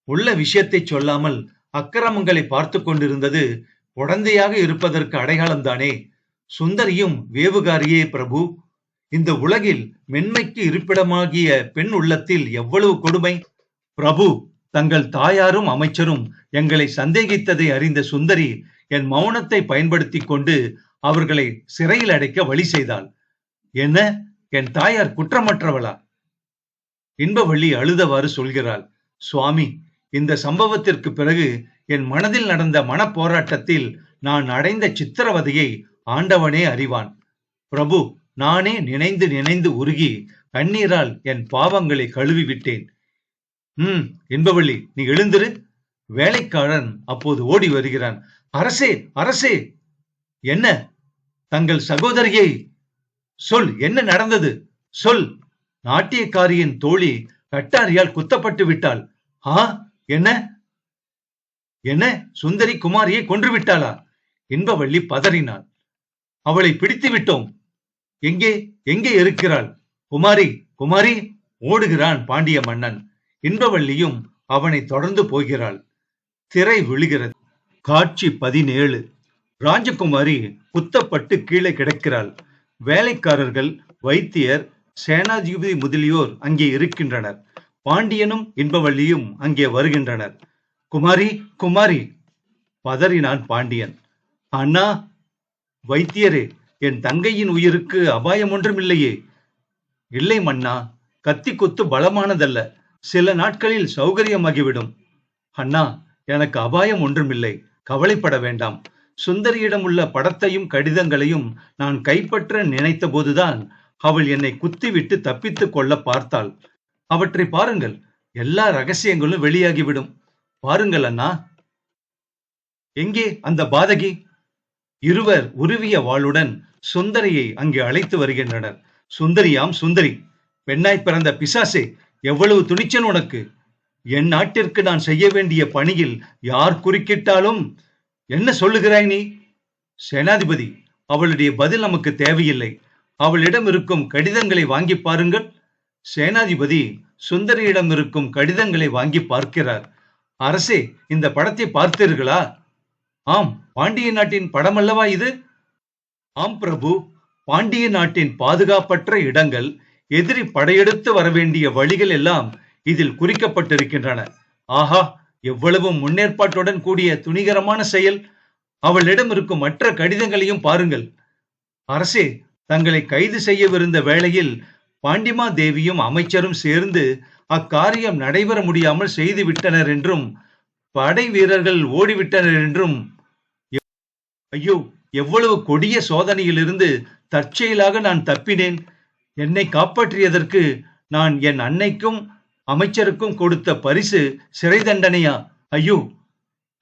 உள்ள விஷயத்தை சொல்லாமல் அக்கிரமங்களை பார்த்து கொண்டிருந்தது உடந்தையாக இருப்பதற்கு அடையாளம் தானே. சுந்தரியும் வேவுகாரியே பிரபு. இந்த உலகில் மென்மைக்கு இருப்பிடமாகிய பெண் உள்ளத்தில் எவ்வளவு கொடுமை! பிரபு, தங்கள் தாயாரும் அமைச்சரும் எங்களை சந்தேகித்ததை அறிந்த சுந்தரி என் மௌனத்தை பயன்படுத்தி கொண்டு அவர்களை சிறையில் அடைக்க வழி செய்தாள். என்ன, என் தாயார் குற்றமற்றவளா? இன்பவள்ளி அழுதவாறு சொல்கிறாள். சுவாமி, இந்த சம்பவத்திற்கு பிறகு என் மனதில் நடந்த மனப்போராட்டத்தில் நான் அடைந்த சித்திரவதையை ஆண்டவனே அறிவான். பிரபு, நானே நினைந்து நினைந்து உருகி கண்ணீரால் என் பாவங்களை கழுவி விட்டேன். இன்பவள்ளி, நீ எழுந்திரு. வேலைக்காரன் அப்போது ஓடி வருகிறான். அரசே, அரசே! என்ன? தங்கள் சகோதரியை சொல், என்ன நடந்தது? சொல். நாட்டியக்காரியின் தோழி கட்டாரியால் குத்தப்பட்டு விட்டாள். என்ன என்ன? சுந்தரி குமாரியை கொன்று விட்டாளா? இன்பவள்ளி பதறினாள். அவளை பிடித்து விட்டோம். எங்கே எங்கே இருக்கிறாள்? குமாரி, குமாரி! ஓடுகிறான் பாண்டிய மன்னன். இன்பவள்ளியும் அவனை தொடர்ந்து போகிறாள். திரை விழுகிறது. காட்சி 17. ராஜகுமாரி குத்தப்பட்டு கீழே கிடக்கிறாள். வேலைக்காரர்கள், வைத்தியர், சேனாதிபதி முதலியோர் அங்கே இருக்கின்றனர். பாண்டியனும் இன்பவள்ளியும் அங்கே வருகின்றனர். குமாரி, குமாரி! பதறினான் பாண்டியன். அண்ணா! வைத்தியரே, என் தங்கையின் உயிருக்கு அபாயம் ஒன்றும் இல்லையே? இல்லை மன்னா, கத்தி குத்து பலமானதல்ல, சில நாட்களில் சௌகரியமாகிவிடும். அண்ணா, எனக்கு அபாயம் ஒன்றுமில்லை, கவலைப்பட வேண்டாம். சுந்தரியிடம் உள்ள படத்தையும் கடிதங்களையும் நான் கைப்பற்ற நினைத்த போதுதான் அவள் என்னை குத்திவிட்டு தப்பித்துக் கொள்ள பார்த்தாள். அவற்றை பாருங்கள், எல்லா ரகசியங்களும் வெளியாகிவிடும். பாருங்கள் அண்ணா. எங்கே அந்த பாதகி? இருவர் உருவிய வாளுடன் சுந்தரியை அங்கே அழைத்து வருகின்றனர். சுந்தரியாம் சுந்தரி! பெண்ணாய் பிறந்த பிசாசே, எவ்வளவு துணிச்சல் உனக்கு! என் நாட்டிற்கு நான் செய்ய வேண்டிய பணியில் யார் குறுக்கிட்டாலும் என்ன சொல்லுகிறாய் நீ? சேனாதிபதி, அவளுடைய பதில் நமக்கு தேவையில்லை. அவளிடம் இருக்கும் கடிதங்களை வாங்கி பாருங்கள். சேனாதிபதி சுந்தரியிடம் இருக்கும் கடிதங்களை வாங்கி பார்க்கிறார். அரசே, இந்த படத்தை பார்த்தீர்களா? ஆம், பாண்டிய நாட்டின் படம் அல்லவா இது? ஆம் பிரபு, பாண்டிய நாட்டின் பாதுகாப்பற்ற இடங்கள், எதிரி படையெடுத்து வரவேண்டிய வழிகள் எல்லாம் இதில் குறிக்கப்பட்டிருக்கின்றன. ஆஹா, எவ்வளவு முன்னேற்பாட்டுடன் கூடிய துணிகரமான செயல்! அவளிடம் இருக்கும் மற்ற கடிதங்களையும் பாருங்கள். அரசே, தங்களை கைது செய்யவிருந்த வேளையில் பாண்டிமா தேவியும் அமைச்சரும் சேர்ந்து அக்காரியம் நடைபெற முடியாமல் செய்துவிட்டனர் என்றும், படை வீரர்கள் ஓடிவிட்டனர் என்றும். ஐயோ, எவ்வளவு கொடிய சோதனையிலிருந்து தற்செயலாக நான் தப்பினேன். என்னை காப்பாற்றியதற்கு நான் என் அன்னைக்கும் அமைச்சருக்கும் கொடுத்த பரிசு சிறை தண்டனையா? ஐயோ!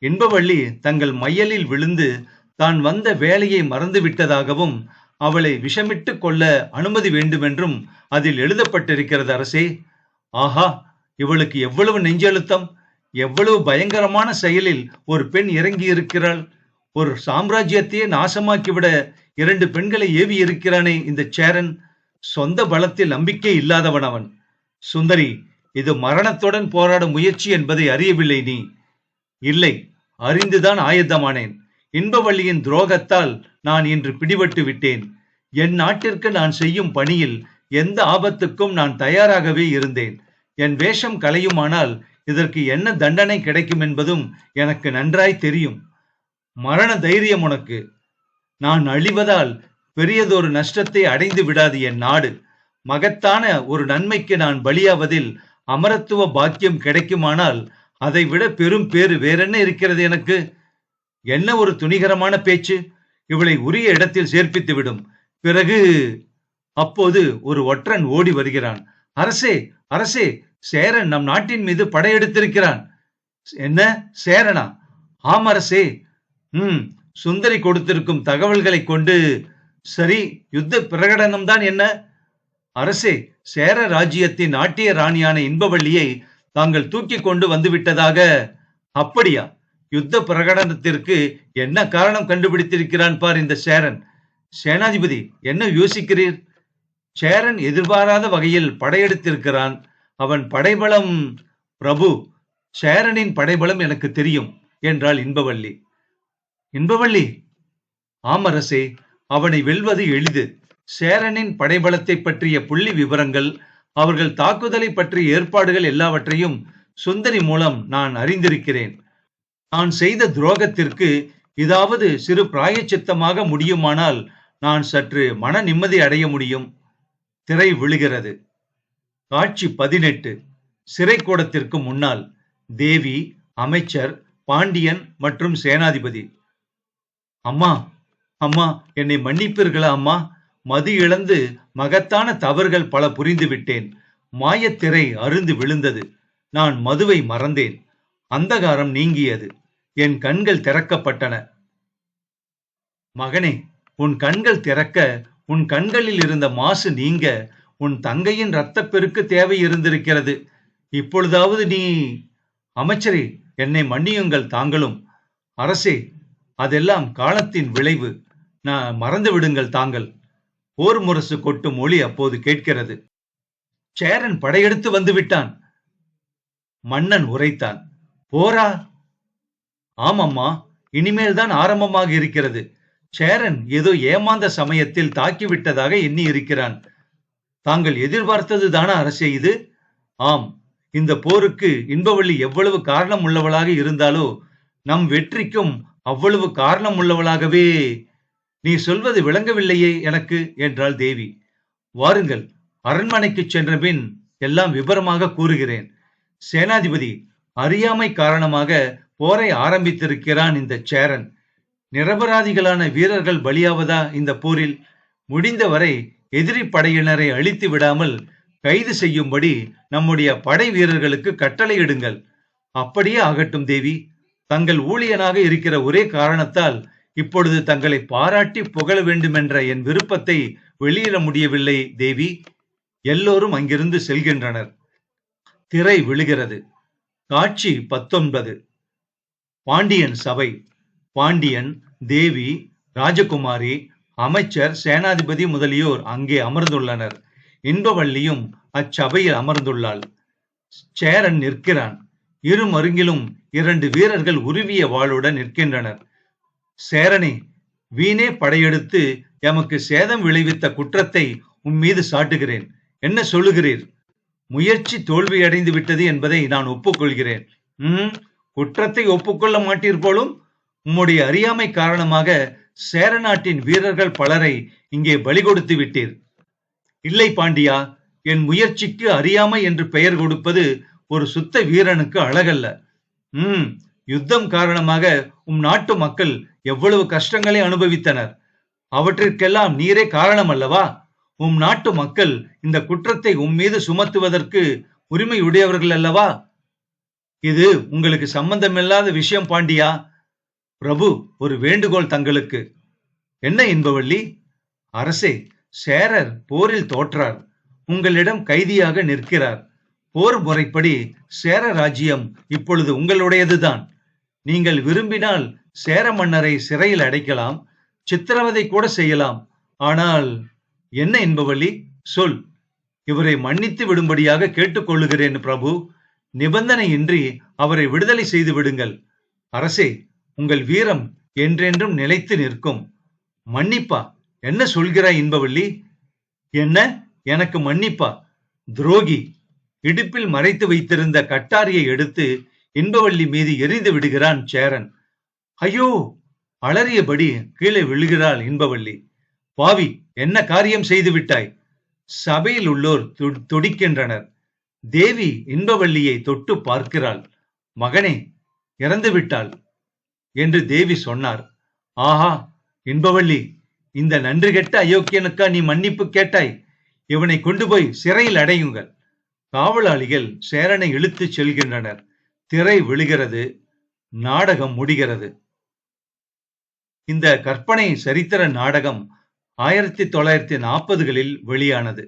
இன்பவள்ளி தங்கள் மையலில் விழுந்து தான் வந்த வேலையை மறந்துவிட்டதாகவும் அவளை விஷமிட்டு கொள்ள அனுமதி வேண்டுமென்றும் அதில் எழுதப்பட்டிருக்கிறது அரசே. ஆஹா, இவளுக்கு எவ்வளவு நெஞ்செழுத்தம்! எவ்வளவு பயங்கரமான செயலில் ஒரு பெண் இறங்கி இருக்கிறாள்! ஒரு சாம்ராஜ்யத்தையே நாசமாக்கிவிட 2 பெண்களை ஏவி இருக்கிறானே இந்த சேரன்! சொந்த பலத்தில் நம்பிக்கை இல்லாதவன் அவன். சுந்தரி, இது மரணத்துடன் போராடும் முயற்சி என்பதை அறியவில்லை நீ? இல்லை, அறிந்துதான் ஆயத்தமானேன். இன்பவள்ளியின் துரோகத்தால் நான் இன்று பிடிபட்டு விட்டேன். என் நாட்டிற்கு நான் செய்யும் பணியில் எந்த ஆபத்துக்கும் நான் தயாராகவே இருந்தேன். என் வேஷம் கலையுமானால் இதற்கு என்ன தண்டனை கிடைக்கும் என்பதும் எனக்கு நன்றாய் தெரியும். மரண தைரியம் உனக்கு! நான் அழிவதால் பெரியதொரு நஷ்டத்தை அடைந்து விடாது என் நாடு. மகத்தான ஒரு நன்மைக்கு நான் பலியாவதில் அமரத்துவ பாக்கியம் கிடைக்குமானால் அதை விட பெரும் பேறு வேறென்ன இருக்கிறது எனக்கு? என்ன ஒரு துணிகரமான பேச்சு! இவளை உரிய இடத்தில் சேர்ப்பித்து விடும். பிறகு... அப்போது ஒரு ஒற்றன் ஓடி வருகிறான். அரசே, அரசே! சேரன் நம் நாட்டின் மீது படையெடுத்திருக்கிறான். என்ன, சேரனா? ஆம் அரசே. சுந்தரி கொடுத்திருக்கும் தகவல்களை கொண்டு... சரி, யுத்த பிரகடனம் தான் என்ன? அரசே, சேர ராஜ்யத்தின் நாட்டிய ராணியான இன்பவள்ளியை தாங்கள் தூக்கி கொண்டு வந்துவிட்டதாக. அப்படியா? யுத்த பிரகடனத்திற்கு என்ன காரணம் கண்டுபிடித்திருக்கிறான் பார் இந்த சேரன். சேனாதிபதி, என்ன யோசிக்கிறீர்? சேரன் எதிர்பாராத வகையில் படையெடுத்திருக்கிறான். அவன் படைபலம்... பிரபு, சேரனின் படைபலம் எனக்கு தெரியும் என்றாள் இன்பவள்ளி. இன்பவள்ளி? ஆம் அரசே, அவனை வெல்வது எளிது. சேரனின் படைபலத்தை பற்றிய புள்ளி விவரங்கள், அவர்கள் தாக்குதலை பற்றிய ஏற்பாடுகள் எல்லாவற்றையும் சுந்தரி மூலம் நான் அறிந்திருக்கிறேன். நான் செய்த துரோகத்திற்கு இதாவது சிறு பிராயச்சித்தமாக முடியுமானால் நான் சற்று மன நிம்மதி அடைய முடியும். திரை விழுகிறது. காட்சி 18. சிறைக்கூடத்திற்கு முன்னால் தேவி, அமைச்சர், பாண்டியன் மற்றும் சேனாதிபதி. அம்மா, அம்மா, என்னை மன்னிப்பீர்களா அம்மா? மது இழந்து மகத்தான தவறுகள் பல புரிந்து விட்டேன். மாயத்திரை அருந்து விழுந்தது. நான் மதுவை மறந்தேன். அந்தகாரம் நீங்கியது. என் கண்கள் திறக்கப்பட்டன. மகனே, உன் கண்கள் திறக்க, உன் கண்களில் இருந்த மாசு நீங்க, உன் தங்கையின் இரத்தப்பெருக்கு தேவை இருந்திருக்கிறது. இப்பொழுதாவது நீ... அமைச்சரே, என்னை மன்னியுங்கள் தாங்களும். அரசே, அதெல்லாம் காலத்தின் விளைவு. நான் மறந்து விடுங்கள் தாங்கள். போர் முரசு கொட்டும் ஒளி அப்போது கேட்கிறது. சேரன் படையெடுத்து வந்து விட்டான். மன்னன் உரைத்தான். போரா? ஆமம்மா, இனிமேல் தான் ஆரம்பமாக இருக்கிறது. சேரன் ஏதோ ஏமாந்த சமயத்தில் தாக்கிவிட்டதாக எண்ணி இருக்கிறான். தாங்கள் எதிர்பார்த்தது தானா அரசே இது? ஆம், இந்த போருக்கு இன்பவள்ளி எவ்வளவு காரணம் உள்ளவளாக இருந்தாலோ நம் வெற்றிக்கும் அவ்வளவு காரணம் உள்ளவளாகவே. நீ சொல்வது விளங்கவில்லையே எனக்கு என்றாள் தேவி. வாருங்கள், அரண்மனைக்கு சென்ற பின் எல்லாம் விபரமாக கூறுகிறேன். சேனாதிபதி, அறியாமை காரணமாக போரை ஆரம்பித்திருக்கிறான் இந்த சேரன். நிரபராதிகளான வீரர்கள் பலியாவதா இந்த போரில்? முடிந்தவரை எதிரி படையினரை அழித்து விடாமல் கைது செய்யும்படி நம்முடைய படை வீரர்களுக்கு கட்டளையிடுங்கள். அப்படியே ஆகட்டும் தேவி. தங்கள் ஊழியனாக இருக்கிற ஒரே காரணத்தால் இப்பொழுது தங்களை பாராட்டி புகழ வேண்டுமென்ற என் விருப்பத்தை வெளியிட முடியவில்லை தேவி. எல்லோரும் அங்கிருந்து செல்கின்றனர். திரை விழுகிறது. காட்சி 19. பாண்டியன் சபை. பாண்டியன், தேவி, ராஜகுமாரி, அமைச்சர், சேனாதிபதி முதலியோர் அங்கே அமர்ந்துள்ளனர். இன்பவள்ளியும் அச்சபையில் அமர்ந்துள்ளாள். சேரன் நிற்கிறான். இரு மருங்கிலும் 2 வீரர்கள் உருவிய வாளுடன் நிற்கின்றனர். சேரனே, வீணே படையெடுத்து எமக்கு சேதம் விளைவித்த குற்றத்தை உம்மீது சாட்டுகிறேன். என்ன சொல்லுகிறீர்? முயற்சி தோல்வியடைந்து விட்டது என்பதை நான் ஒப்புக்கொள்கிறேன். குற்றத்தை ஒப்புக்கொள்ள மாட்டீர் போலும். உம்முடைய அறியாமை காரணமாக சேர நாட்டின் வீரர்கள் பலரை இங்கே பலி கொடுத்து விட்டீர். இல்லை பாண்டியா, என் முயற்சிக்கு அறியாமை என்று பெயர் கொடுப்பது ஒரு சுத்த வீரனுக்கு அழகல்ல. யுத்தம் காரணமாக உம் நாட்டு மக்கள் எவ்வளவு கஷ்டங்களை அனுபவித்தனர். அவற்றிற்கெல்லாம் நீரே காரணம் அல்லவா? உம் நாட்டு மக்கள் இந்த குற்றத்தை உம்மீது சுமத்துவதற்கு உரிமை உடையவர்கள் அல்லவா? இது உங்களுக்கு சம்பந்தமில்லாத விஷயம் பாண்டியா. பிரபு, ஒரு வேண்டுகோள் தங்களுக்கு. என்ன இன்பவள்ளி? அரசே, சேரர் போரில் தோற்றார். உங்களிடம் கைதியாக நிற்கிறார். போர் முறைப்படி சேர ராஜ்யம் இப்பொழுது உங்களுடையதுதான். நீங்கள் விரும்பினால் சேர மன்னரை சிறையில் அடைக்கலாம், சித்திரவதை கூட செய்யலாம். ஆனால் என்ன இன்பவள்ளி, சொல். இவரை மன்னித்து விடும்படியாக கேட்டுக்கொள்ளுகிறேன் பிரபு. நிபந்தனையின்றி அவரை விடுதலை செய்து விடுங்கள். அரசே, உங்கள் வீரம் என்றென்றும் நிலைத்து நிற்கும். மன்னிப்பா? என்ன சொல்கிறாய் இன்பவள்ளி? என்ன, எனக்கு மன்னிப்பா? துரோகி! இடுப்பில் மறைத்து வைத்திருந்த கட்டாரியை எடுத்து இன்பவள்ளி மீது எரிந்து விடுகிறான் சேரன். ஐயோ! அலறியபடி கீழே விழுகிறாள் இன்பவள்ளி. பாவி, என்ன காரியம் செய்து விட்டாய்? சபையில் உள்ளோர் துடிக்கின்றனர். தேவி இன்பவள்ளியை தொட்டு பார்க்கிறாள். மகனே, இறந்து விட்டாள் என்று தேவி சொன்னார். ஆஹா, இன்பவள்ளி, இந்த நன்றி கெட்ட அயோக்கியனுக்கா நீ மன்னிப்பு கேட்டாய்? இவனை கொண்டு போய் சிறையில் அடையுங்கள். காவலாளிகள் சேரனை இழுத்து செல்கின்றனர். திரை விழுகிறது. நாடகம் முடிகிறது. இந்த கற்பனை சரித்திர நாடகம் 1940களில் வெளியானது.